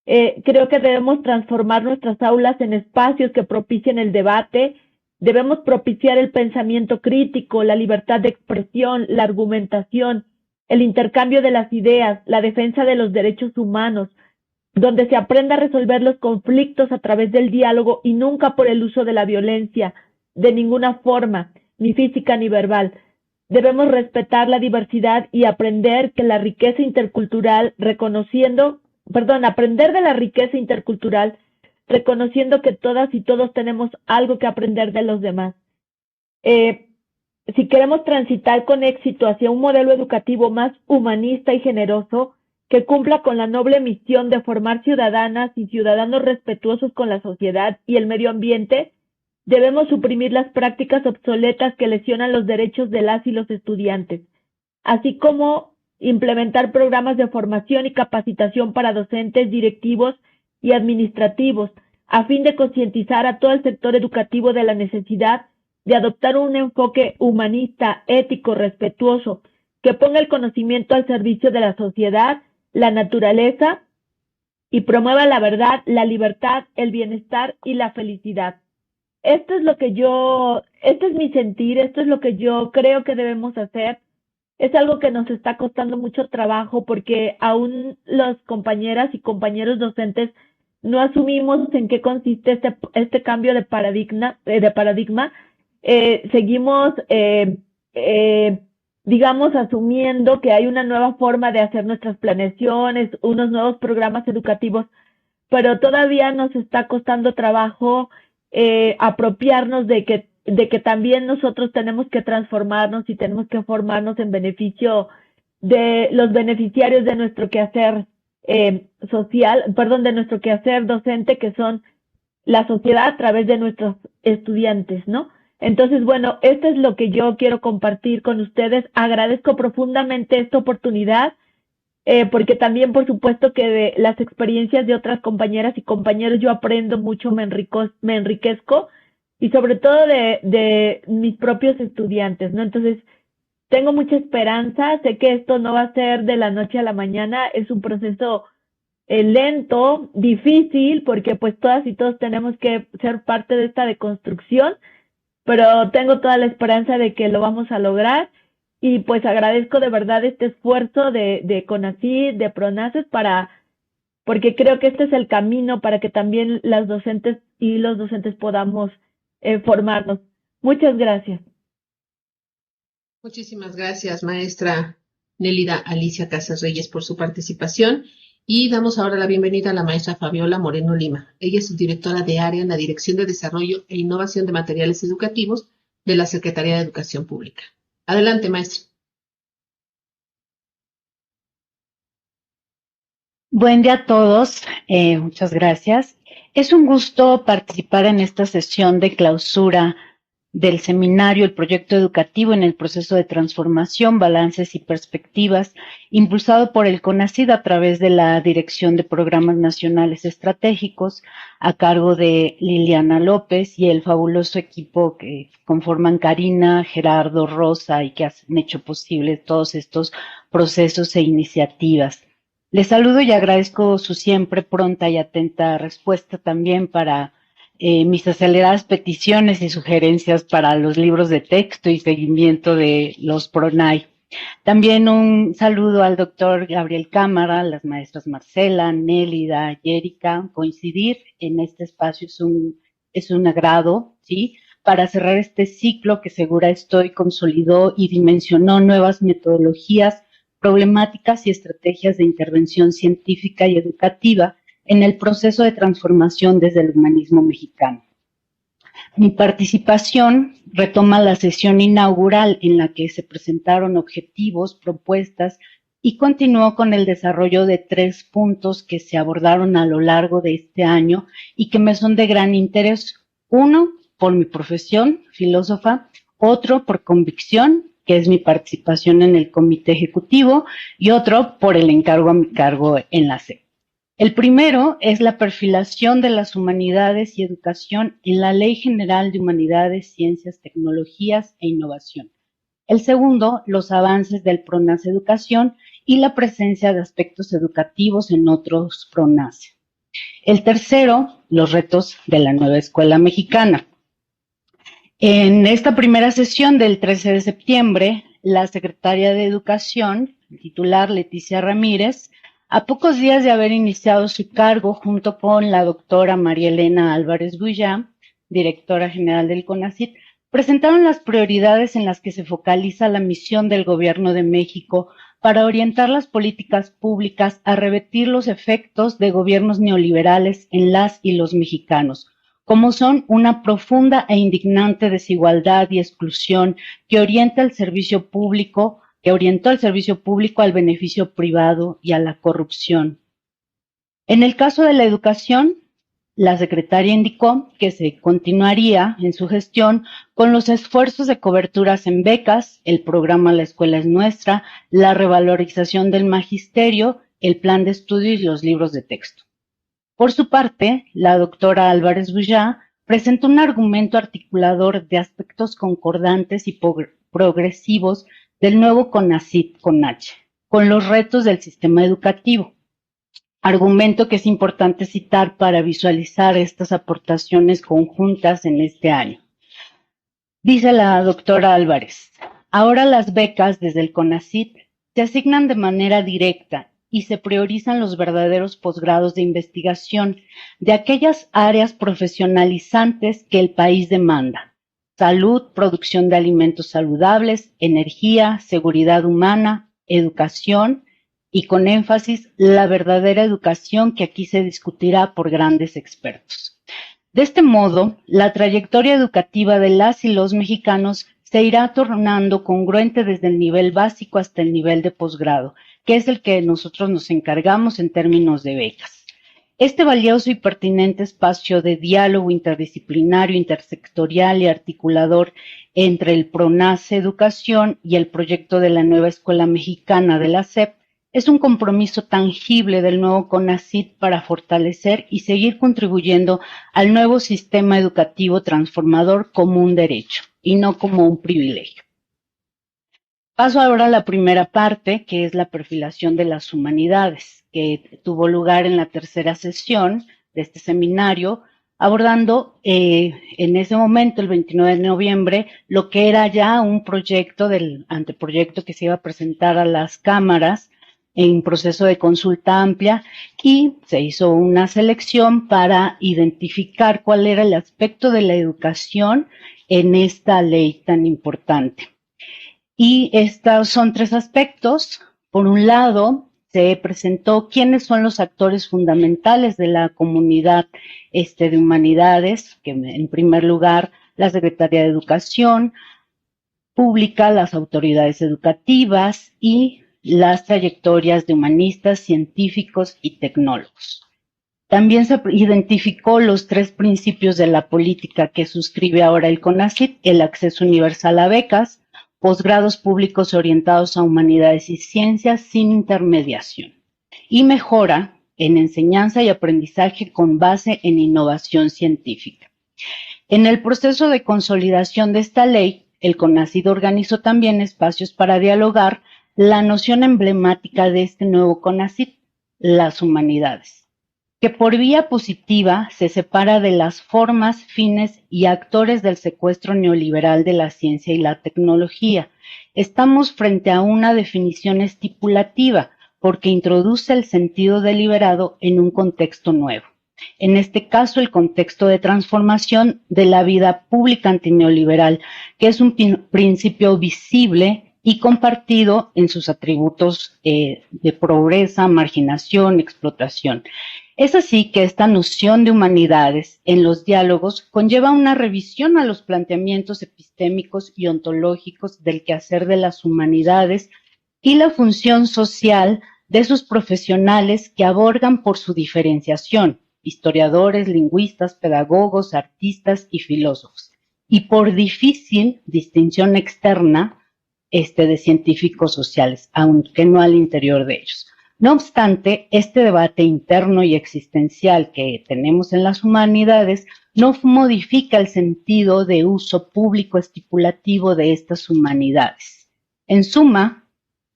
Creo que debemos transformar nuestras aulas en espacios que propicien el debate, debemos propiciar el pensamiento crítico, la libertad de expresión, la argumentación, el intercambio de las ideas, la defensa de los derechos humanos, donde se aprenda a resolver los conflictos a través del diálogo y nunca por el uso de la violencia, de ninguna forma, ni física ni verbal. Debemos respetar la diversidad y aprender que la riqueza intercultural, aprender de la riqueza intercultural, reconociendo que todas y todos tenemos algo que aprender de los demás. Si queremos transitar con éxito hacia un modelo educativo más humanista y generoso, que cumpla con la noble misión de formar ciudadanas y ciudadanos respetuosos con la sociedad y el medio ambiente, debemos suprimir las prácticas obsoletas que lesionan los derechos de las y los estudiantes, así como implementar programas de formación y capacitación para docentes, directivos y administrativos, a fin de concientizar a todo el sector educativo de la necesidad de adoptar un enfoque humanista, ético, respetuoso, que ponga el conocimiento al servicio de la sociedad, la naturaleza y promueva la verdad, la libertad, el bienestar y la felicidad. Este es mi sentir, esto es lo que yo creo que debemos hacer. Es algo que nos está costando mucho trabajo porque aún las compañeras y compañeros docentes no asumimos en qué consiste este cambio de paradigma. Seguimos, digamos, asumiendo que hay una nueva forma de hacer nuestras planeaciones, unos nuevos programas educativos, pero todavía nos está costando trabajo apropiarnos de que también nosotros tenemos que transformarnos y tenemos que formarnos en beneficio de los beneficiarios de nuestro quehacer de nuestro quehacer docente, que son la sociedad a través de nuestros estudiantes, ¿no? Entonces, bueno, esto es lo que yo quiero compartir con ustedes. Agradezco profundamente esta oportunidad, porque también, por supuesto, que de las experiencias de otras compañeras y compañeros yo aprendo mucho, me enriquezco, y sobre todo de mis propios estudiantes, ¿no? Entonces, tengo mucha esperanza, sé que esto no va a ser de la noche a la mañana, es un proceso lento, difícil, porque pues todas y todos tenemos que ser parte de esta deconstrucción, pero tengo toda la esperanza de que lo vamos a lograr, y pues agradezco de verdad este esfuerzo de CONACYT, de PRONACES, porque creo que este es el camino para que también las docentes y los docentes podamos formarnos. Muchas gracias. Muchísimas gracias, maestra Nélida Alicia Casas Reyes, por su participación. Y damos ahora la bienvenida a la maestra Fabiola Moreno Lima. Ella es subdirectora de área en la Dirección de Desarrollo e Innovación de Materiales Educativos de la Secretaría de Educación Pública. Adelante, maestra. Buen día a todos, muchas gracias. Es un gusto participar en esta sesión de clausura del seminario El Proyecto Educativo en el Proceso de Transformación, Balances y Perspectivas, impulsado por el CONACYT a través de la Dirección de Programas Nacionales Estratégicos, a cargo de Liliana López y el fabuloso equipo que conforman Karina, Gerardo, Rosa y que han hecho posible todos estos procesos e iniciativas. Les saludo y agradezco su siempre pronta y atenta respuesta también para mis aceleradas peticiones y sugerencias para los libros de texto y seguimiento de los PRONAE. También un saludo al doctor Gabriel Cámara, las maestras Marcela, Nélida, Yérica. Coincidir en este espacio es un agrado, ¿sí? Para cerrar este ciclo que segura estoy consolidó y dimensionó nuevas metodologías, problemáticas y estrategias de intervención científica y educativa en el proceso de transformación desde el humanismo mexicano. Mi participación retoma la sesión inaugural en la que se presentaron objetivos, propuestas y continuó con el desarrollo de 3 puntos que se abordaron a lo largo de este año y que me son de gran interés. Uno, por mi profesión, filósofa; otro, por convicción, que es mi participación en el comité ejecutivo; y otro, por el encargo a mi cargo en la SEP. El primero es la perfilación de las humanidades y educación en la Ley General de Humanidades, Ciencias, Tecnologías e Innovación. El segundo, los avances del PRONACE Educación y la presencia de aspectos educativos en otros PRONACE. El tercero, los retos de la nueva escuela mexicana. En esta primera sesión del 13 de septiembre, la secretaria de Educación, titular Leticia Ramírez, a pocos días de haber iniciado su cargo junto con la doctora María Elena Álvarez Bullá, directora general del CONACYT, presentaron las prioridades en las que se focaliza la misión del Gobierno de México para orientar las políticas públicas a revertir los efectos de gobiernos neoliberales en las y los mexicanos, como son una profunda e indignante desigualdad y exclusión que orientó el servicio público al beneficio privado y a la corrupción. En el caso de la educación, la secretaria indicó que se continuaría en su gestión con los esfuerzos de coberturas en becas, el programa La Escuela es Nuestra, la revalorización del magisterio, el plan de estudio y los libros de texto. Por su parte, la doctora Álvarez Bullá presentó un argumento articulador de aspectos concordantes y progresivos del nuevo CONACYT con H, con los retos del sistema educativo. Argumento que es importante citar para visualizar estas aportaciones conjuntas en este año. Dice la doctora Álvarez: ahora las becas desde el CONACYT se asignan de manera directa y se priorizan los verdaderos posgrados de investigación de aquellas áreas profesionalizantes que el país demanda: salud, producción de alimentos saludables, energía, seguridad humana, educación y, con énfasis, la verdadera educación que aquí se discutirá por grandes expertos. De este modo, la trayectoria educativa de las y los mexicanos se irá tornando congruente desde el nivel básico hasta el nivel de posgrado, que es el que nosotros nos encargamos en términos de becas. Este valioso y pertinente espacio de diálogo interdisciplinario, intersectorial y articulador entre el PRONACE Educación y el proyecto de la nueva Escuela Mexicana de la SEP es un compromiso tangible del nuevo CONACYT para fortalecer y seguir contribuyendo al nuevo sistema educativo transformador como un derecho y no como un privilegio. Paso ahora a la primera parte, que es la perfilación de las humanidades, que tuvo lugar en la tercera sesión de este seminario, abordando en ese momento, el 29 de noviembre, lo que era ya un proyecto del anteproyecto que se iba a presentar a las cámaras en proceso de consulta amplia, y se hizo una selección para identificar cuál era el aspecto de la educación en esta ley tan importante. Y estos son tres aspectos. Por un lado, se presentó quiénes son los actores fundamentales de la comunidad de humanidades, que en primer lugar la Secretaría de Educación Pública, las autoridades educativas y las trayectorias de humanistas, científicos y tecnólogos. También se identificó los tres principios de la política que suscribe ahora el CONACYT: el acceso universal a becas, posgrados públicos orientados a humanidades y ciencias sin intermediación, y mejora en enseñanza y aprendizaje con base en innovación científica. En el proceso de consolidación de esta ley, el CONACYT organizó también espacios para dialogar la noción emblemática de este nuevo CONACYT, las humanidades, que por vía positiva se separa de las formas, fines y actores del secuestro neoliberal de la ciencia y la tecnología. Estamos frente a una definición estipulativa porque introduce el sentido deliberado en un contexto nuevo. En este caso, el contexto de transformación de la vida pública antineoliberal, que es un principio visible y compartido en sus atributos de pobreza, marginación, explotación. Es así que esta noción de humanidades en los diálogos conlleva una revisión a los planteamientos epistémicos y ontológicos del quehacer de las humanidades y la función social de sus profesionales que abogan por su diferenciación, historiadores, lingüistas, pedagogos, artistas y filósofos, y por difícil distinción externa de científicos sociales, aunque no al interior de ellos. No obstante, este debate interno y existencial que tenemos en las humanidades no modifica el sentido de uso público estipulativo de estas humanidades. En suma,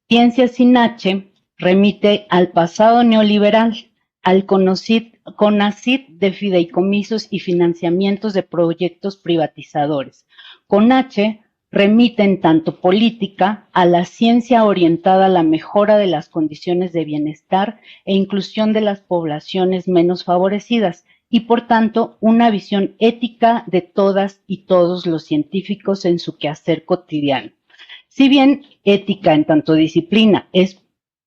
Ciencia sin H remite al pasado neoliberal, al CONACYT de fideicomisos y financiamientos de proyectos privatizadores. Con H remite en tanto política a la ciencia orientada a la mejora de las condiciones de bienestar e inclusión de las poblaciones menos favorecidas y, por tanto, una visión ética de todas y todos los científicos en su quehacer cotidiano. Si bien ética en tanto disciplina es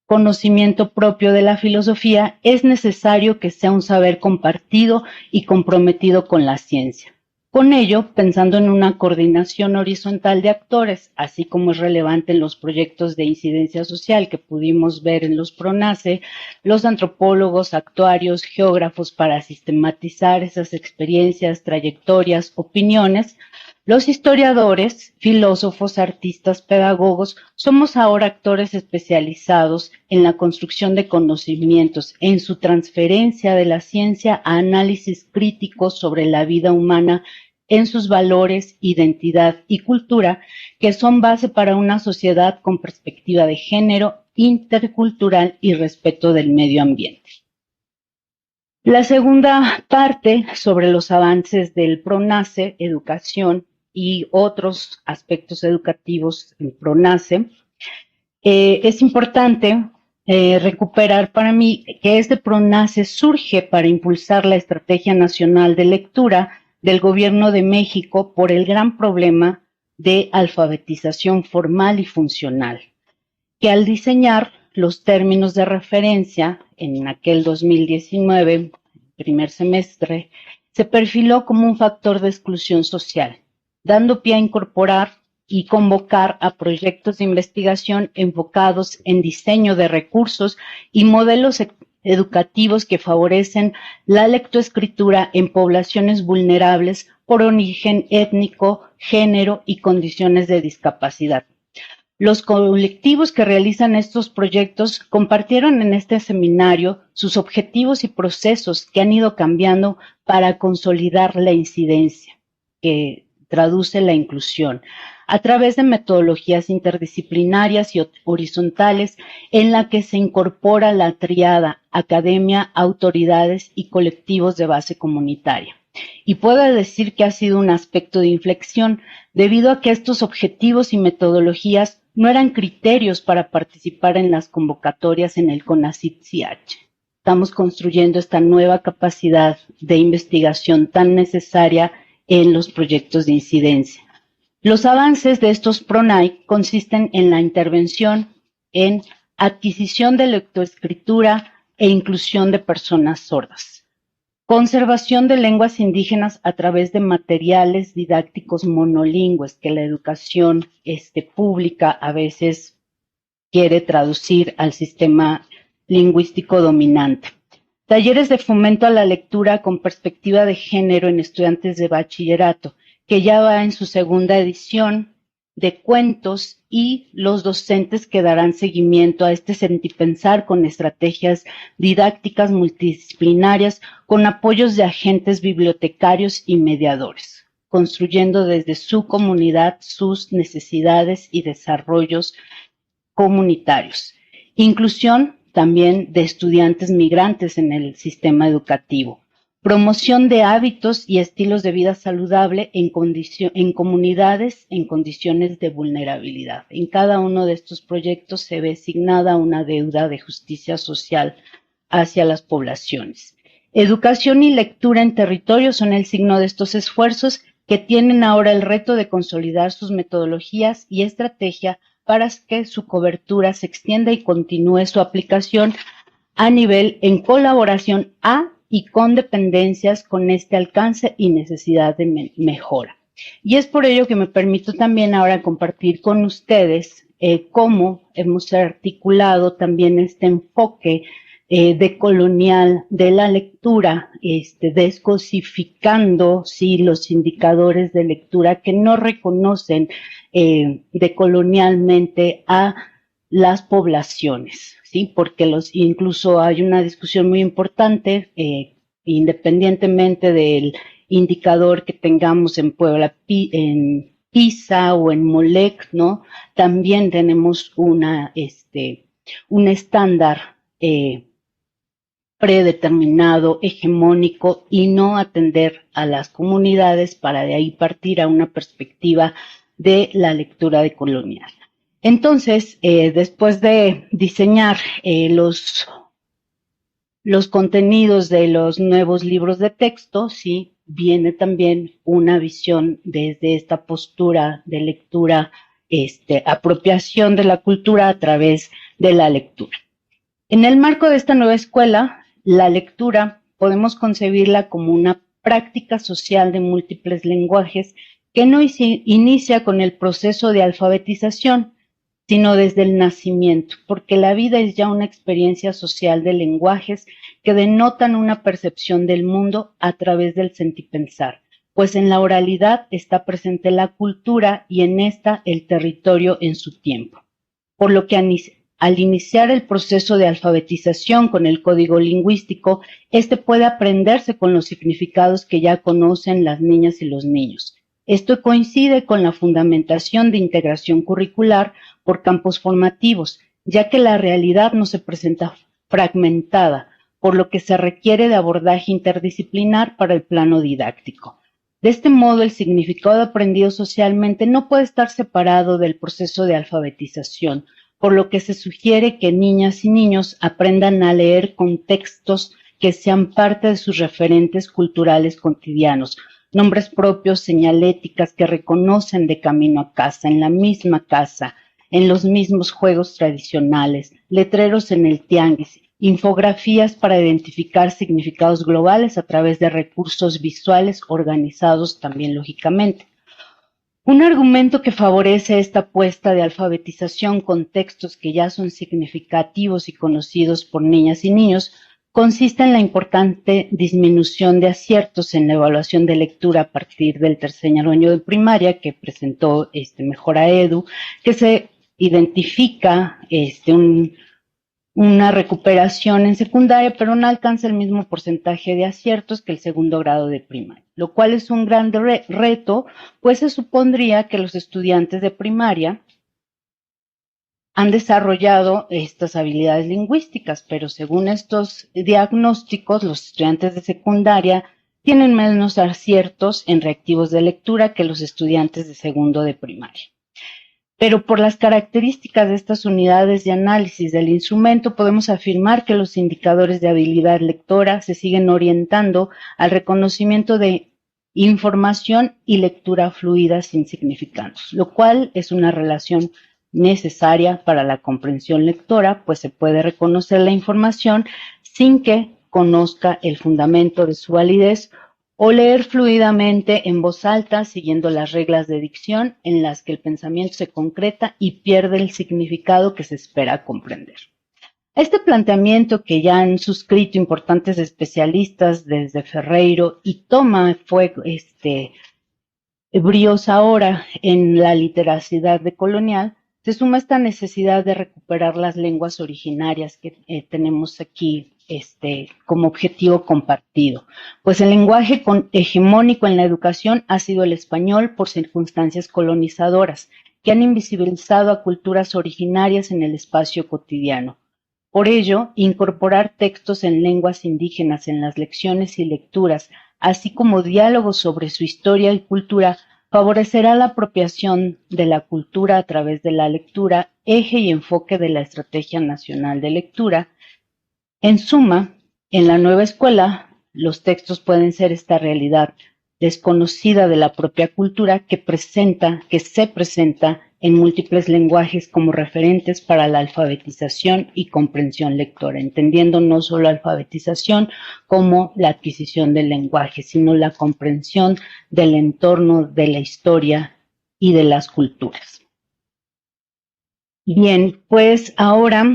conocimiento propio de la filosofía, es necesario que sea un saber compartido y comprometido con la ciencia. Con ello, pensando en una coordinación horizontal de actores, así como es relevante en los proyectos de incidencia social que pudimos ver en los PRONACE, los antropólogos, actuarios, geógrafos para sistematizar esas experiencias, trayectorias, opiniones, los historiadores, filósofos, artistas, pedagogos, somos ahora actores especializados en la construcción de conocimientos, en su transferencia de la ciencia a análisis críticos sobre la vida humana, en sus valores, identidad y cultura, que son base para una sociedad con perspectiva de género, intercultural y respeto del medio ambiente. La segunda parte, sobre los avances del PRONACE, educación y otros aspectos educativos en PRONACE, es importante recuperar para mí que este PRONACE surge para impulsar la Estrategia Nacional de Lectura del Gobierno de México por el gran problema de alfabetización formal y funcional, que al diseñar los términos de referencia en aquel 2019, primer semestre, se perfiló como un factor de exclusión social, dando pie a incorporar y convocar a proyectos de investigación enfocados en diseño de recursos y modelos educativos que favorecen la lectoescritura en poblaciones vulnerables por origen étnico, género y condiciones de discapacidad. Los colectivos que realizan estos proyectos compartieron en este seminario sus objetivos y procesos que han ido cambiando para consolidar la incidencia, que traduce la inclusión, a través de metodologías interdisciplinarias y horizontales en la que se incorpora la triada academia, autoridades y colectivos de base comunitaria. Y puedo decir que ha sido un aspecto de inflexión debido a que estos objetivos y metodologías no eran criterios para participar en las convocatorias en el CONACYT-CH. Estamos construyendo esta nueva capacidad de investigación tan necesaria en los proyectos de incidencia. Los avances de estos PRONAI consisten en la intervención en adquisición de lectoescritura e inclusión de personas sordas, conservación de lenguas indígenas a través de materiales didácticos monolingües que la educación pública a veces quiere traducir al sistema lingüístico dominante. Talleres de fomento a la lectura con perspectiva de género en estudiantes de bachillerato, que ya va en su segunda edición, de cuentos, y los docentes que darán seguimiento a este sentipensar con estrategias didácticas multidisciplinarias con apoyos de agentes bibliotecarios y mediadores, construyendo desde su comunidad sus necesidades y desarrollos comunitarios. Inclusión también de estudiantes migrantes en el sistema educativo. Promoción de hábitos y estilos de vida saludable en comunidades en condiciones de vulnerabilidad. En cada uno de estos proyectos se ve asignada una deuda de justicia social hacia las poblaciones. Educación y lectura en territorio son el signo de estos esfuerzos que tienen ahora el reto de consolidar sus metodologías y estrategia para que su cobertura se extienda y continúe su aplicación a nivel en colaboración y con dependencias con este alcance y necesidad de mejora. Y es por ello que me permito también ahora compartir con ustedes cómo hemos articulado también este enfoque decolonial de la lectura, descosificando los indicadores de lectura que no reconocen decolonialmente a las poblaciones, ¿sí? Porque incluso hay una discusión muy importante, independientemente del indicador que tengamos en Puebla, en PISA o en MOLEC, ¿no? También tenemos un estándar predeterminado, hegemónico, y no atender a las comunidades para de ahí partir a una perspectiva de la lectura decolonial. Entonces, después de diseñar los contenidos de los nuevos libros de texto, sí, viene también una visión desde esta postura de lectura, apropiación de la cultura a través de la lectura. En el marco de esta nueva escuela, la lectura podemos concebirla como una práctica social de múltiples lenguajes que no inicia con el proceso de alfabetización, sino desde el nacimiento, porque la vida es ya una experiencia social de lenguajes que denotan una percepción del mundo a través del sentipensar, pues en la oralidad está presente la cultura y en esta el territorio en su tiempo. Por lo que al iniciar el proceso de alfabetización con el código lingüístico, puede aprenderse con los significados que ya conocen las niñas y los niños. Esto coincide con la fundamentación de integración curricular por campos formativos, ya que la realidad no se presenta fragmentada, por lo que se requiere de abordaje interdisciplinar para el plano didáctico. De este modo, el significado aprendido socialmente no puede estar separado del proceso de alfabetización, por lo que se sugiere que niñas y niños aprendan a leer contextos que sean parte de sus referentes culturales cotidianos, nombres propios, señaléticas que reconocen de camino a casa, en la misma casa, en los mismos juegos tradicionales, letreros en el tianguis, infografías para identificar significados globales a través de recursos visuales organizados también lógicamente. Un argumento que favorece esta apuesta de alfabetización con textos que ya son significativos y conocidos por niñas y niños consiste en la importante disminución de aciertos en la evaluación de lectura a partir del tercer año de primaria que presentó Mejora Edu, que se identifica una recuperación en secundaria, pero no alcanza el mismo porcentaje de aciertos que el segundo grado de primaria, lo cual es un gran reto, pues se supondría que los estudiantes de primaria han desarrollado estas habilidades lingüísticas, pero según estos diagnósticos, los estudiantes de secundaria tienen menos aciertos en reactivos de lectura que los estudiantes de segundo de primaria. Pero por las características de estas unidades de análisis del instrumento, podemos afirmar que los indicadores de habilidad lectora se siguen orientando al reconocimiento de información y lectura fluida sin significados, lo cual es una relación necesaria para la comprensión lectora, pues se puede reconocer la información sin que conozca el fundamento de su validez o leer fluidamente en voz alta siguiendo las reglas de dicción en las que el pensamiento se concreta y pierde el significado que se espera comprender. Este planteamiento que ya han suscrito importantes especialistas desde Ferreiro y toma fuego bríos ahora en la literacidad decolonial, se suma esta necesidad de recuperar las lenguas originarias que tenemos aquí como objetivo compartido. Pues el lenguaje hegemónico en la educación ha sido el español por circunstancias colonizadoras que han invisibilizado a culturas originarias en el espacio cotidiano. Por ello, incorporar textos en lenguas indígenas en las lecciones y lecturas, así como diálogos sobre su historia y cultura, favorecerá la apropiación de la cultura a través de la lectura, eje y enfoque de la Estrategia Nacional de Lectura. En suma, en la nueva escuela, los textos pueden ser esta realidad desconocida de la propia cultura que se presenta en múltiples lenguajes como referentes para la alfabetización y comprensión lectora, entendiendo no solo alfabetización como la adquisición del lenguaje, sino la comprensión del entorno, de la historia y de las culturas. Bien, pues ahora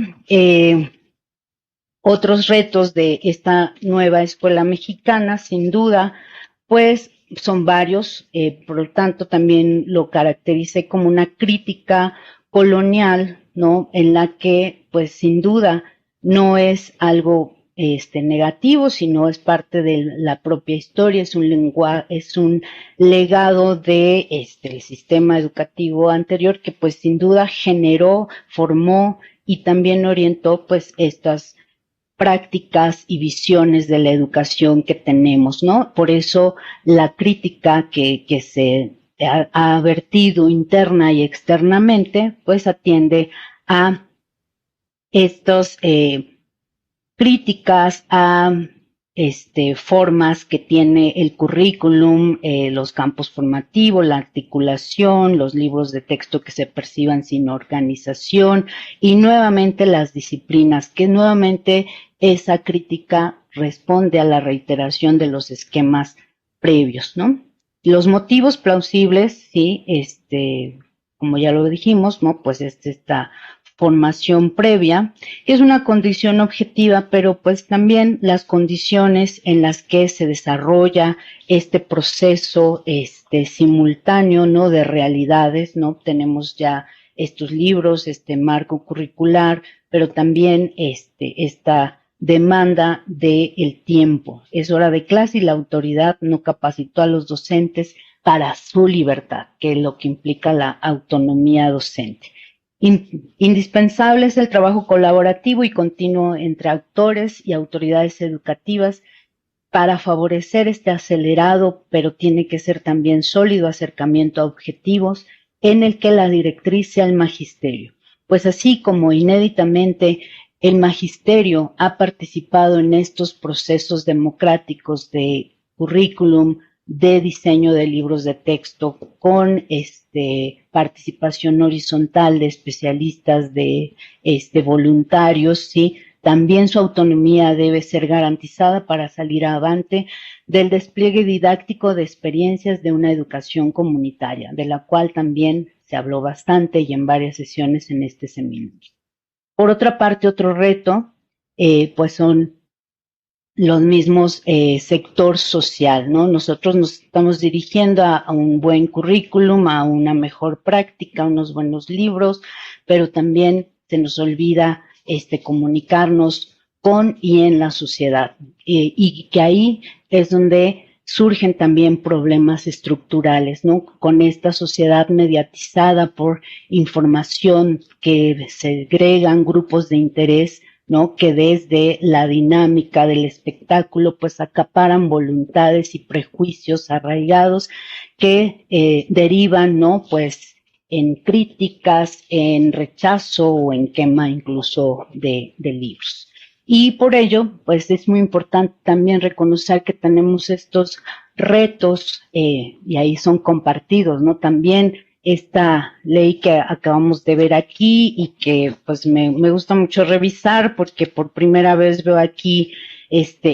otros retos de esta nueva escuela mexicana, sin duda, pues son varios, por lo tanto también lo caractericé como una crítica colonial, ¿no? En la que, pues sin duda, no es algo negativo, sino es parte de la propia historia, es un legado de el sistema educativo anterior que, pues sin duda, generó, formó y también orientó, pues estas prácticas y visiones de la educación que tenemos, ¿no? Por eso la crítica que se ha vertido interna y externamente, pues atiende a estas críticas a formas que tiene el currículum, los campos formativos, la articulación, los libros de texto que se perciban sin organización y nuevamente las disciplinas, que nuevamente esa crítica responde a la reiteración de los esquemas previos, ¿no? Los motivos plausibles, sí, como ya lo dijimos, ¿no? Pues esta formación previa, que es una condición objetiva, pero pues también las condiciones en las que se desarrolla este proceso simultáneo, ¿no? De realidades, ¿no? Tenemos ya estos libros, este marco curricular, pero también esta demanda del tiempo. Es hora de clase y la autoridad no capacitó a los docentes para su libertad, que es lo que implica la autonomía docente. Indispensable es el trabajo colaborativo y continuo entre actores y autoridades educativas para favorecer este acelerado, pero tiene que ser también sólido acercamiento a objetivos en el que la directriz sea el magisterio. Pues así como inéditamente el magisterio ha participado en estos procesos democráticos de currículum, de diseño de libros de texto con participación horizontal de especialistas, de voluntarios, ¿sí? También su autonomía debe ser garantizada para salir avante del despliegue didáctico de experiencias de una educación comunitaria, de la cual también se habló bastante y en varias sesiones en este seminario. Por otra parte, otro reto, pues son los mismos sector social, ¿no? Nosotros nos estamos dirigiendo a un buen currículum, a una mejor práctica, a unos buenos libros, pero también se nos olvida comunicarnos con y en la sociedad, y que ahí es donde surgen también problemas estructurales, ¿no? Con esta sociedad mediatizada por información que segregan grupos de interés, ¿no? Que desde la dinámica del espectáculo pues acaparan voluntades y prejuicios arraigados que derivan, ¿no? Pues en críticas, en rechazo o en quema incluso de libros. Y por ello, pues es muy importante también reconocer que tenemos estos retos y ahí son compartidos, ¿no? También esta ley que acabamos de ver aquí y que pues me gusta mucho revisar porque por primera vez veo aquí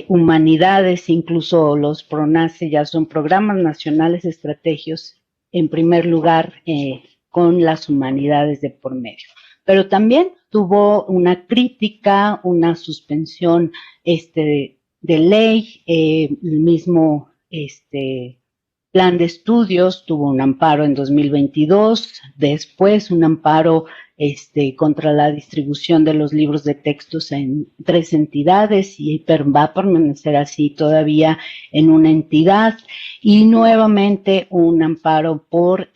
humanidades, incluso los PRONACE ya son programas nacionales estratégicos en primer lugar con las humanidades de por medio. Pero también tuvo una crítica, una suspensión de ley, el mismo plan de estudios tuvo un amparo en 2022, después un amparo contra la distribución de los libros de textos en 3 entidades y va a permanecer así todavía en una entidad, y nuevamente un amparo por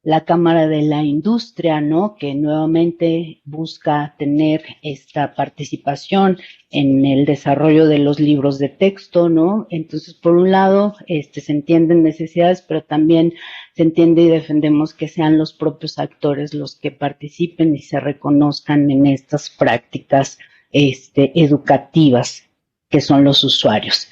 la Cámara de la Industria, ¿no? Que nuevamente busca tener esta participación en el desarrollo de los libros de texto, ¿no? Entonces, por un lado, se entienden necesidades, pero también se entiende y defendemos que sean los propios actores los que participen y se reconozcan en estas prácticas educativas que son los usuarios.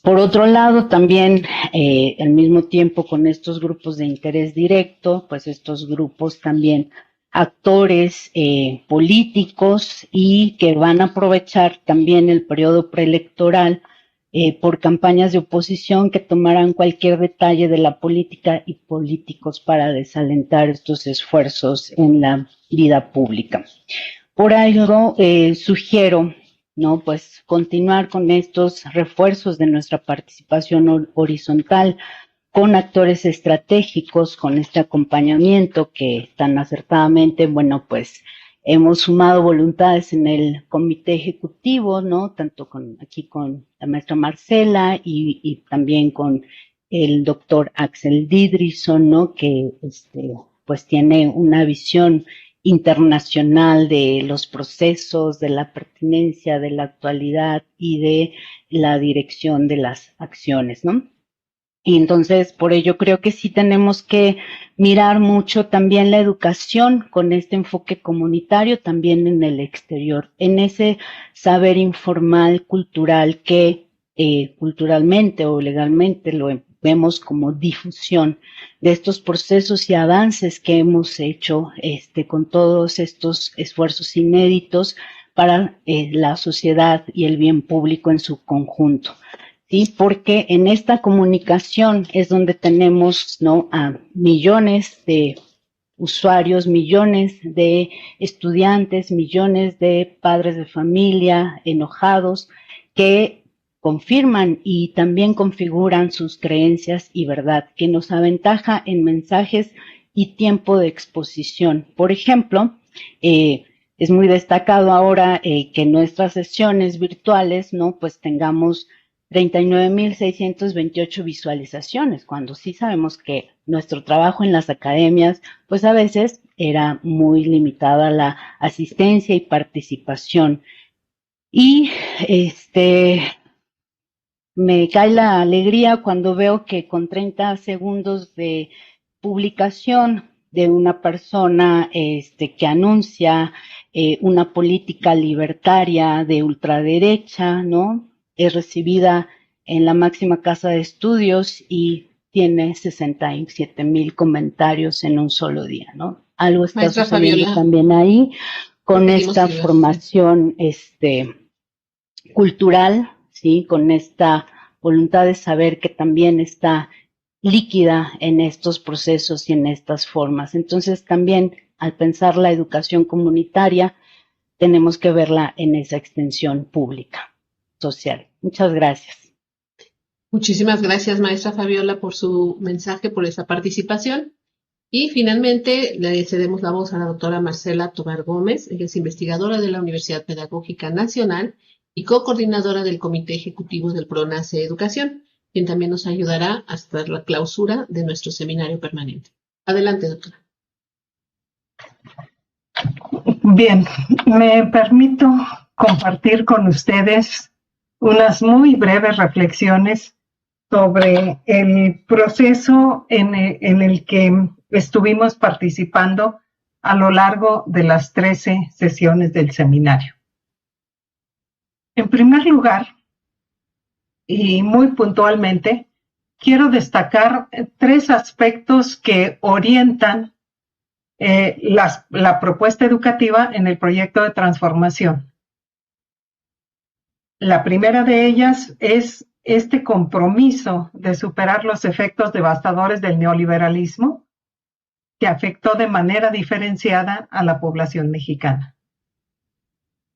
Por otro lado, también al mismo tiempo con estos grupos de interés directo, pues estos grupos también actores políticos y que van a aprovechar también el periodo preelectoral por campañas de oposición que tomarán cualquier detalle de la política y políticos para desalentar estos esfuerzos en la vida pública. Por algo sugiero, ¿no? Pues continuar con estos refuerzos de nuestra participación horizontal con actores estratégicos, con este acompañamiento que tan acertadamente, bueno, pues hemos sumado voluntades en el comité ejecutivo, ¿no? Tanto aquí con la maestra Marcela y también con el doctor Axel Didrikson, ¿no? Que pues tiene una visión internacional de los procesos, de la pertinencia, de la actualidad y de la dirección de las acciones, ¿no? Y entonces, por ello creo que sí tenemos que mirar mucho también la educación con este enfoque comunitario también en el exterior, en ese saber informal cultural que culturalmente o legalmente lo vemos como difusión de estos procesos y avances que hemos hecho con todos estos esfuerzos inéditos para la sociedad y el bien público en su conjunto. Sí, porque en esta comunicación es donde tenemos, ¿no? A millones de usuarios, millones de estudiantes, millones de padres de familia enojados que confirman y también configuran sus creencias y verdad, que nos aventaja en mensajes y tiempo de exposición. Por ejemplo, es muy destacado ahora que en nuestras sesiones virtuales, ¿no? Pues tengamos 39,628 visualizaciones, cuando sí sabemos que nuestro trabajo en las academias, pues a veces era muy limitada la asistencia y participación. Y me cae la alegría cuando veo que con 30 segundos de publicación de una persona que anuncia una política libertaria de ultraderecha, ¿no? Es recibida en la máxima casa de estudios y tiene 67,000 comentarios en un solo día, ¿no? Algo está Maestra sucediendo Fabiola, también ahí con esta silencio. formación cultural, ¿sí? Con esta voluntad de saber que también está líquida en estos procesos y en estas formas. Entonces también al pensar la educación comunitaria tenemos que verla en esa extensión pública. social. Muchas gracias. Muchísimas gracias, maestra Fabiola, por su mensaje, por esa participación. Y finalmente le cedemos la voz a la doctora Marcela Tobar Gómez. Ella es investigadora de la Universidad Pedagógica Nacional y co-coordinadora del Comité Ejecutivo del PRONACE Educación, quien también nos ayudará hasta la clausura de nuestro seminario permanente. Adelante, doctora. Bien, me permito compartir con ustedes unas muy breves reflexiones sobre el proceso en el que estuvimos participando a lo largo de las 13 sesiones del seminario. En primer lugar, y muy puntualmente, quiero destacar 3 aspectos que orientan la propuesta educativa en el proyecto de transformación. La primera de ellas es este compromiso de superar los efectos devastadores del neoliberalismo que afectó de manera diferenciada a la población mexicana.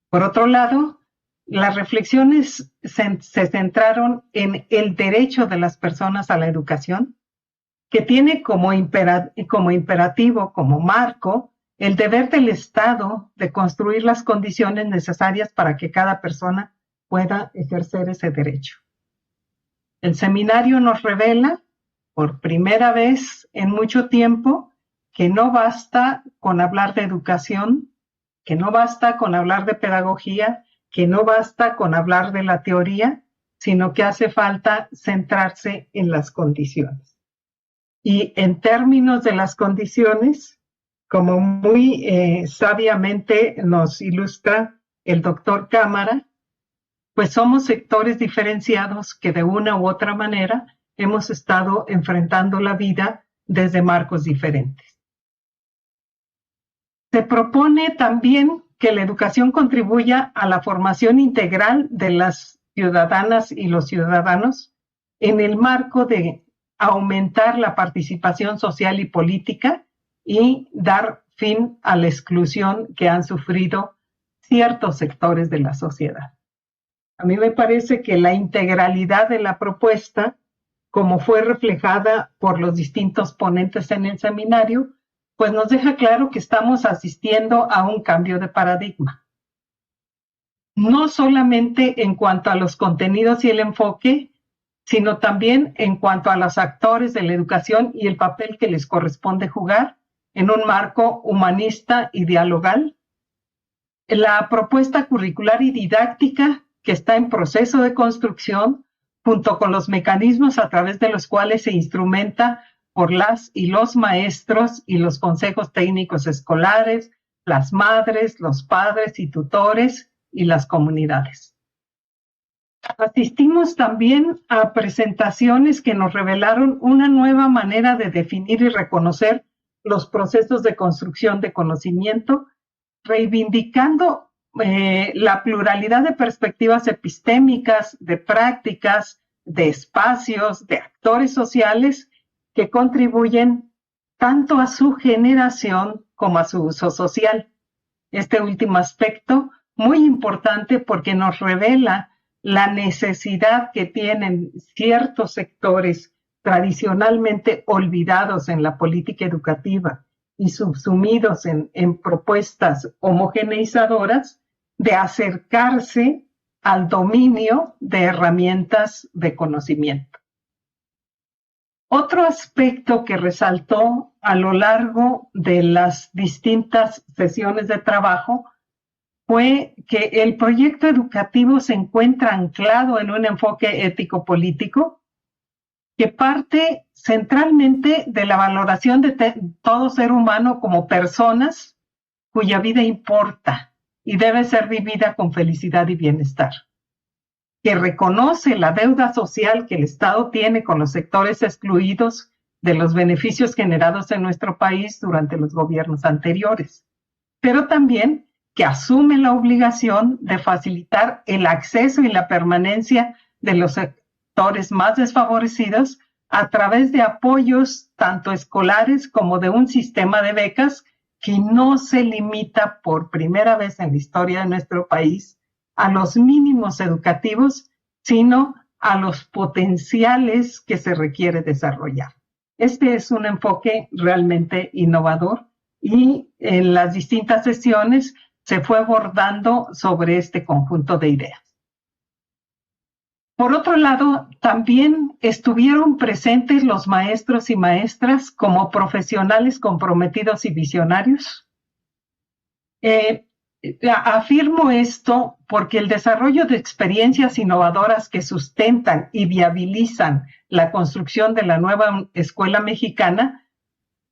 Por otro lado, las reflexiones se centraron en el derecho de las personas a la educación, que tiene como imperativo, como marco, el deber del Estado de construir las condiciones necesarias para que cada persona pueda ejercer ese derecho. El seminario nos revela, por primera vez en mucho tiempo, que no basta con hablar de educación, que no basta con hablar de pedagogía, que no basta con hablar de la teoría, sino que hace falta centrarse en las condiciones. Y en términos de las condiciones, como muy sabiamente nos ilustra el doctor Cámara, pues somos sectores diferenciados que de una u otra manera hemos estado enfrentando la vida desde marcos diferentes. Se propone también que la educación contribuya a la formación integral de las ciudadanas y los ciudadanos en el marco de aumentar la participación social y política y dar fin a la exclusión que han sufrido ciertos sectores de la sociedad. A mí me parece que la integralidad de la propuesta, como fue reflejada por los distintos ponentes en el seminario, pues nos deja claro que estamos asistiendo a un cambio de paradigma. No solamente en cuanto a los contenidos y el enfoque, sino también en cuanto a los actores de la educación y el papel que les corresponde jugar en un marco humanista y dialogal. La propuesta curricular y didáctica que está en proceso de construcción, junto con los mecanismos a través de los cuales se instrumenta por las y los maestros y los consejos técnicos escolares, las madres, los padres y tutores y las comunidades. Asistimos también a presentaciones que nos revelaron una nueva manera de definir y reconocer los procesos de construcción de conocimiento, reivindicando la pluralidad de perspectivas epistémicas, de prácticas, de espacios, de actores sociales que contribuyen tanto a su generación como a su uso social. Este último aspecto, muy importante porque nos revela la necesidad que tienen ciertos sectores tradicionalmente olvidados en la política educativa y subsumidos en propuestas homogeneizadoras, de acercarse al dominio de herramientas de conocimiento. Otro aspecto que resaltó a lo largo de las distintas sesiones de trabajo fue que el proyecto educativo se encuentra anclado en un enfoque ético-político que parte centralmente de la valoración de todo ser humano como personas cuya vida importa y debe ser vivida con felicidad y bienestar, que reconoce la deuda social que el Estado tiene con los sectores excluidos de los beneficios generados en nuestro país durante los gobiernos anteriores, pero también que asume la obligación de facilitar el acceso y la permanencia de los sectores más desfavorecidos a través de apoyos tanto escolares como de un sistema de becas que no se limita por primera vez en la historia de nuestro país a los mínimos educativos, sino a los potenciales que se requiere desarrollar. Este es un enfoque realmente innovador y en las distintas sesiones se fue abordando sobre este conjunto de ideas. Por otro lado, también estuvieron presentes los maestros y maestras como profesionales comprometidos y visionarios. Afirmo esto porque el desarrollo de experiencias innovadoras que sustentan y viabilizan la construcción de la nueva escuela mexicana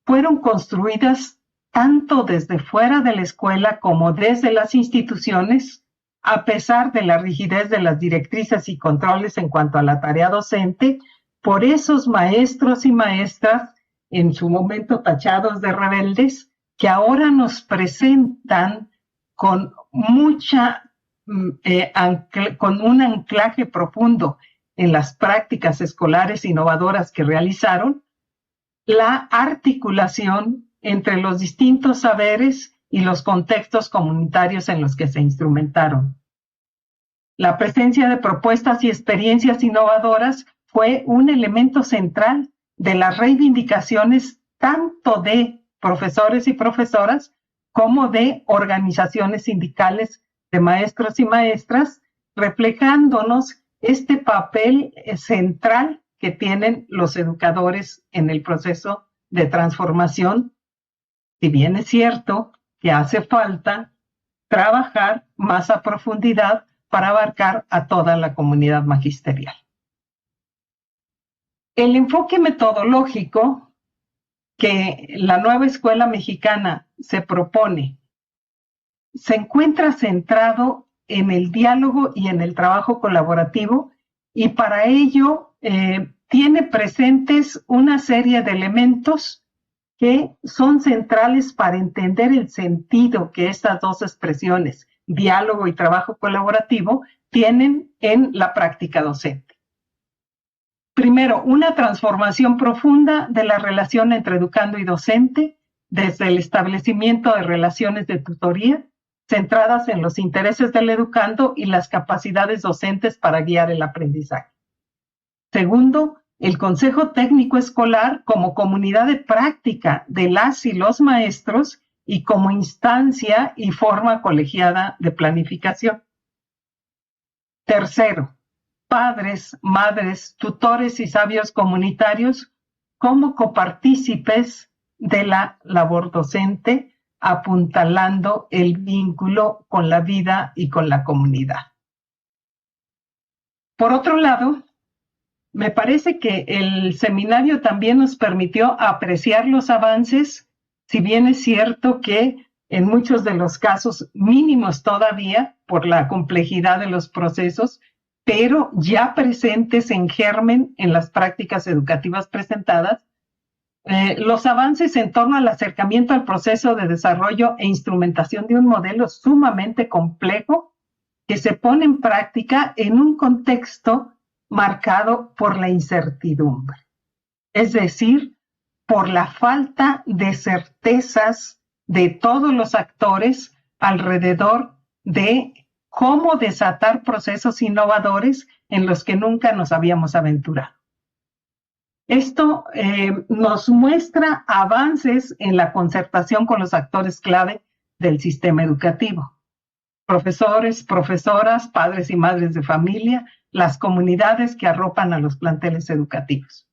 fueron construidas tanto desde fuera de la escuela como desde las instituciones, a pesar de la rigidez de las directrices y controles en cuanto a la tarea docente, por esos maestros y maestras, en su momento tachados de rebeldes, que ahora nos presentan con con un anclaje profundo en las prácticas escolares innovadoras que realizaron, la articulación entre los distintos saberes y los contextos comunitarios en los que se instrumentaron. La presencia de propuestas y experiencias innovadoras fue un elemento central de las reivindicaciones tanto de profesores y profesoras como de organizaciones sindicales de maestros y maestras, reflejándonos este papel central que tienen los educadores en el proceso de transformación, si bien es cierto que hace falta trabajar más a profundidad para abarcar a toda la comunidad magisterial. El enfoque metodológico que la nueva escuela mexicana se propone se encuentra centrado en el diálogo y en el trabajo colaborativo, y para ello tiene presentes una serie de elementos que son centrales para entender el sentido que estas dos expresiones, diálogo y trabajo colaborativo, tienen en la práctica docente. Primero, una transformación profunda de la relación entre educando y docente, desde el establecimiento de relaciones de tutoría, centradas en los intereses del educando y las capacidades docentes para guiar el aprendizaje. Segundo, el Consejo Técnico Escolar como comunidad de práctica de las y los maestros y como instancia y forma colegiada de planificación. Tercero, padres, madres, tutores y sabios comunitarios como copartícipes de la labor docente, apuntalando el vínculo con la vida y con la comunidad. Por otro lado, me parece que el seminario también nos permitió apreciar los avances, si bien es cierto que en muchos de los casos mínimos todavía por la complejidad de los procesos, pero ya presentes en germen en las prácticas educativas presentadas, los avances en torno al acercamiento al proceso de desarrollo e instrumentación de un modelo sumamente complejo que se pone en práctica en un contexto marcado por la incertidumbre, es decir, por la falta de certezas de todos los actores alrededor de cómo desatar procesos innovadores en los que nunca nos habíamos aventurado. Esto nos muestra avances en la concertación con los actores clave del sistema educativo: profesores, profesoras, padres y madres de familia, las comunidades que arropan a los planteles educativos.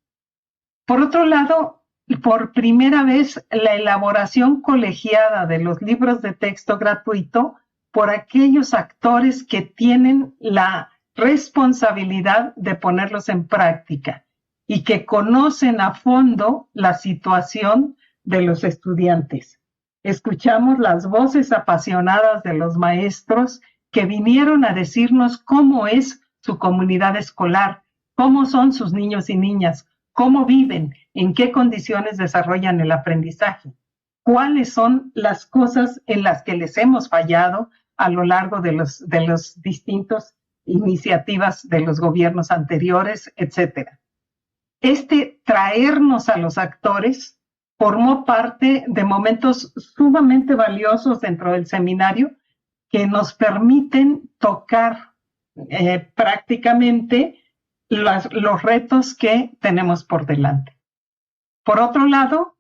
Por otro lado, por primera vez, la elaboración colegiada de los libros de texto gratuito por aquellos actores que tienen la responsabilidad de ponerlos en práctica y que conocen a fondo la situación de los estudiantes. Escuchamos las voces apasionadas de los maestros que vinieron a decirnos cómo es su comunidad escolar, cómo son sus niños y niñas, cómo viven, en qué condiciones desarrollan el aprendizaje, cuáles son las cosas en las que les hemos fallado a lo largo de los distintos iniciativas de los gobiernos anteriores, etcétera. Este traernos a los actores formó parte de momentos sumamente valiosos dentro del seminario que nos permiten tocar prácticamente los retos que tenemos por delante. Por otro lado,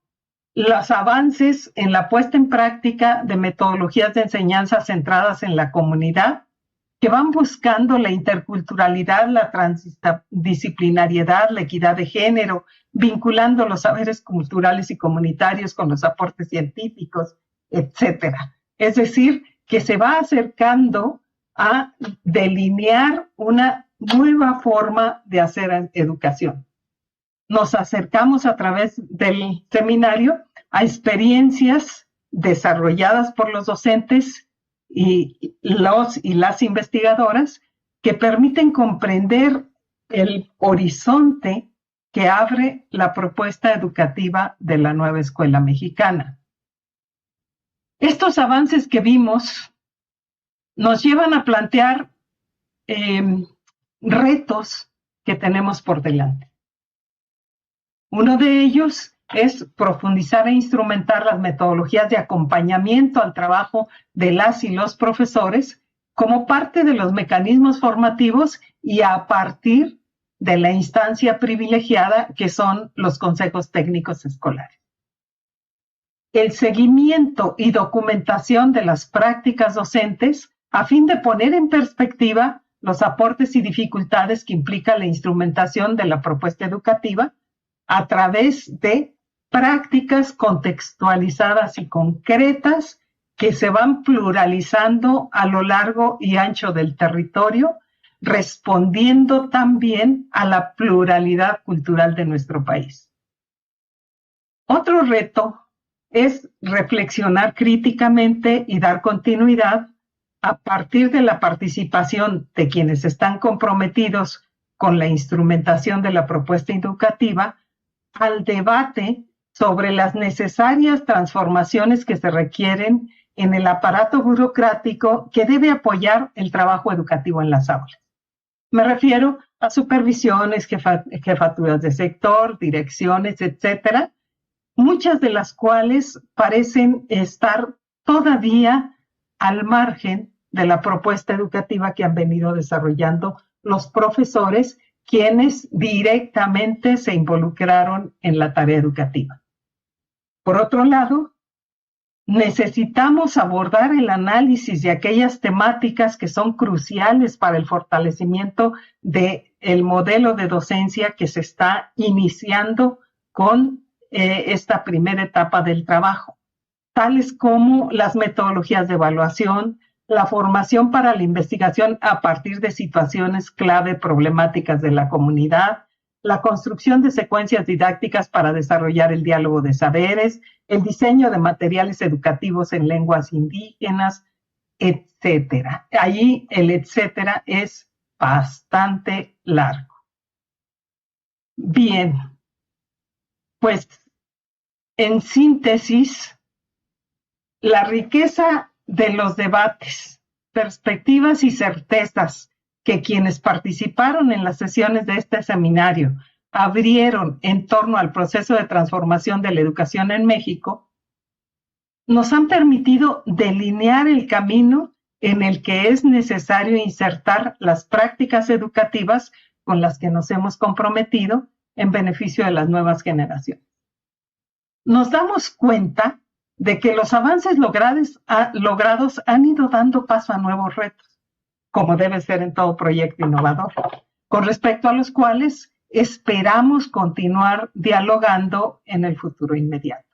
los avances en la puesta en práctica de metodologías de enseñanza centradas en la comunidad, que van buscando la interculturalidad, la transdisciplinariedad, la equidad de género, vinculando los saberes culturales y comunitarios con los aportes científicos, etcétera. Es decir, que se va acercando a delinear una nueva forma de hacer educación. Nos acercamos a través del seminario a experiencias desarrolladas por los docentes y las investigadoras que permiten comprender el horizonte que abre la propuesta educativa de la nueva escuela mexicana. Estos avances que vimos nos llevan a plantear retos que tenemos por delante. Uno de ellos es profundizar e instrumentar las metodologías de acompañamiento al trabajo de las y los profesores como parte de los mecanismos formativos y a partir de la instancia privilegiada que son los consejos técnicos escolares. El seguimiento y documentación de las prácticas docentes a fin de poner en perspectiva los aportes y dificultades que implica la instrumentación de la propuesta educativa a través de prácticas contextualizadas y concretas que se van pluralizando a lo largo y ancho del territorio, respondiendo también a la pluralidad cultural de nuestro país. Otro reto es reflexionar críticamente y dar continuidad a partir de la participación de quienes están comprometidos con la instrumentación de la propuesta educativa al debate sobre las necesarias transformaciones que se requieren en el aparato burocrático que debe apoyar el trabajo educativo en las aulas. Me refiero a supervisiones, jefaturas de sector, direcciones, etcétera, muchas de las cuales parecen estar todavía al margen de la propuesta educativa que han venido desarrollando los profesores, quienes directamente se involucraron en la tarea educativa. Por otro lado, necesitamos abordar el análisis de aquellas temáticas que son cruciales para el fortalecimiento del modelo de docencia que se está iniciando con esta primera etapa del trabajo, tales como las metodologías de evaluación, la formación para la investigación a partir de situaciones clave problemáticas de la comunidad, la construcción de secuencias didácticas para desarrollar el diálogo de saberes, el diseño de materiales educativos en lenguas indígenas, etcétera. Allí el etcétera es bastante largo. Bien, pues en síntesis, la riqueza de los debates, perspectivas y certezas que quienes participaron en las sesiones de este seminario abrieron en torno al proceso de transformación de la educación en México, nos han permitido delinear el camino en el que es necesario insertar las prácticas educativas con las que nos hemos comprometido en beneficio de las nuevas generaciones. Nos damos cuenta de que los avances logrados han ido dando paso a nuevos retos, como debe ser en todo proyecto innovador, con respecto a los cuales esperamos continuar dialogando en el futuro inmediato.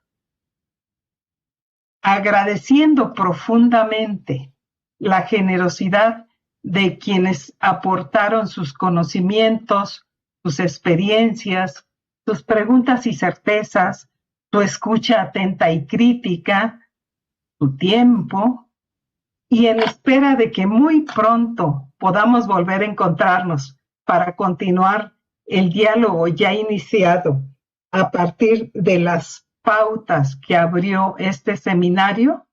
Agradeciendo profundamente la generosidad de quienes aportaron sus conocimientos, sus experiencias, sus preguntas y certezas, tu escucha atenta y crítica, tu tiempo, y en espera de que muy pronto podamos volver a encontrarnos para continuar el diálogo ya iniciado a partir de las pautas que abrió este seminario,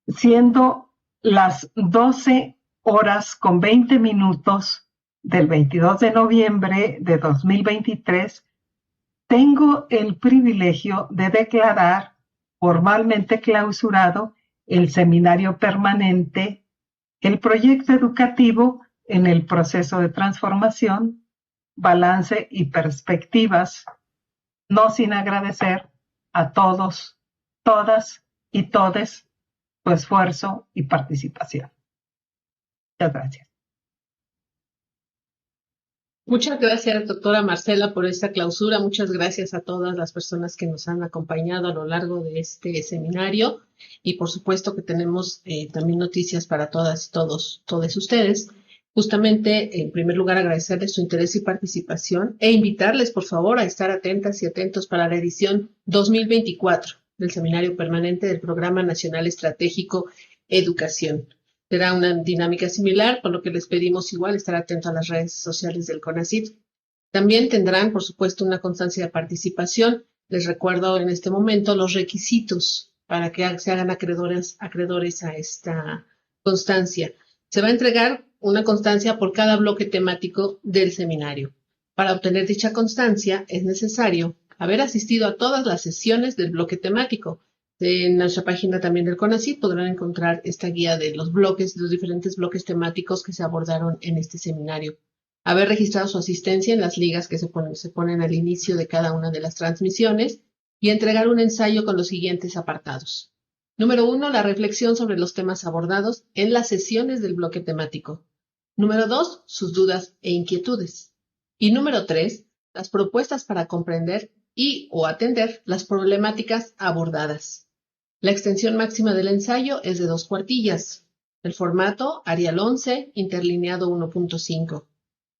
siendo las 12:20 del 22 de noviembre de 2023, tengo el privilegio de declarar formalmente clausurado el seminario permanente el proyecto educativo en el proceso de transformación, balance y perspectivas, no sin agradecer a todos, todas y todes su esfuerzo y participación. Muchas gracias. Muchas gracias, doctora Marcela, por esta clausura. Muchas gracias a todas las personas que nos han acompañado a lo largo de este seminario. Y por supuesto que tenemos también noticias para todas y todos ustedes. Justamente, en primer lugar, agradecerles su interés y participación e invitarles, por favor, a estar atentas y atentos para la edición 2024 del Seminario Permanente del Programa Nacional Estratégico Educación. Será una dinámica similar, por lo que les pedimos igual estar atentos a las redes sociales del CONACYT. También tendrán, por supuesto, una constancia de participación. Les recuerdo en este momento los requisitos para que se hagan acreedores a esta constancia. Se va a entregar una constancia por cada bloque temático del seminario. Para obtener dicha constancia es necesario haber asistido a todas las sesiones del bloque temático. En nuestra página también del CONACYT podrán encontrar esta guía de los diferentes bloques temáticos que se abordaron en este seminario. Haber registrado su asistencia en las ligas que se ponen al inicio de cada una de las transmisiones y entregar un ensayo con los siguientes apartados. Número 1, la reflexión sobre los temas abordados en las sesiones del bloque temático. Número 2, sus dudas e inquietudes. Y número 3, las propuestas para comprender y o atender las problemáticas abordadas. La extensión máxima del ensayo es de 2 cuartillas. El formato, Arial 11, interlineado 1.5.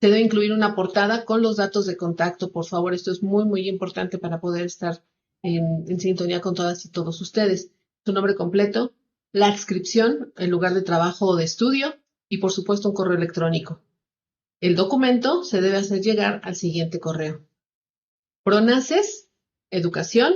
Se debe incluir una portada con los datos de contacto. Por favor, esto es muy, muy importante para poder estar en sintonía con todas y todos ustedes. Su nombre completo, la adscripción, el lugar de trabajo o de estudio y, por supuesto, un correo electrónico. El documento se debe hacer llegar al siguiente correo: pronaces, educación,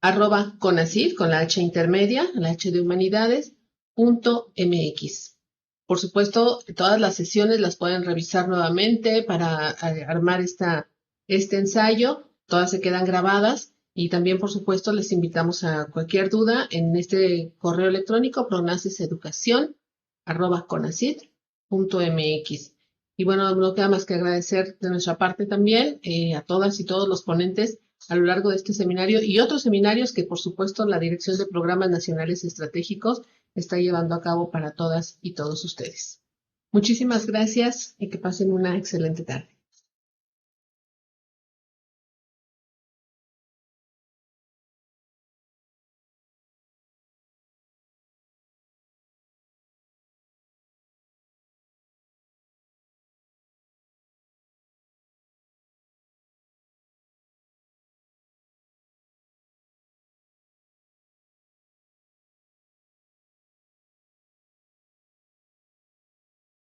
@CONACYT, con la H intermedia, la H de humanidades, .mx. Por supuesto, todas las sesiones las pueden revisar nuevamente para armar este ensayo. Todas se quedan grabadas y también, por supuesto, les invitamos a cualquier duda en este correo electrónico pronaceseducacion@conacyt.mx. Y bueno, no queda más que agradecer de nuestra parte también a todas y todos los ponentes a lo largo de este seminario y otros seminarios que, por supuesto, la Dirección de Programas Nacionales Estratégicos está llevando a cabo para todas y todos ustedes. Muchísimas gracias y que pasen una excelente tarde.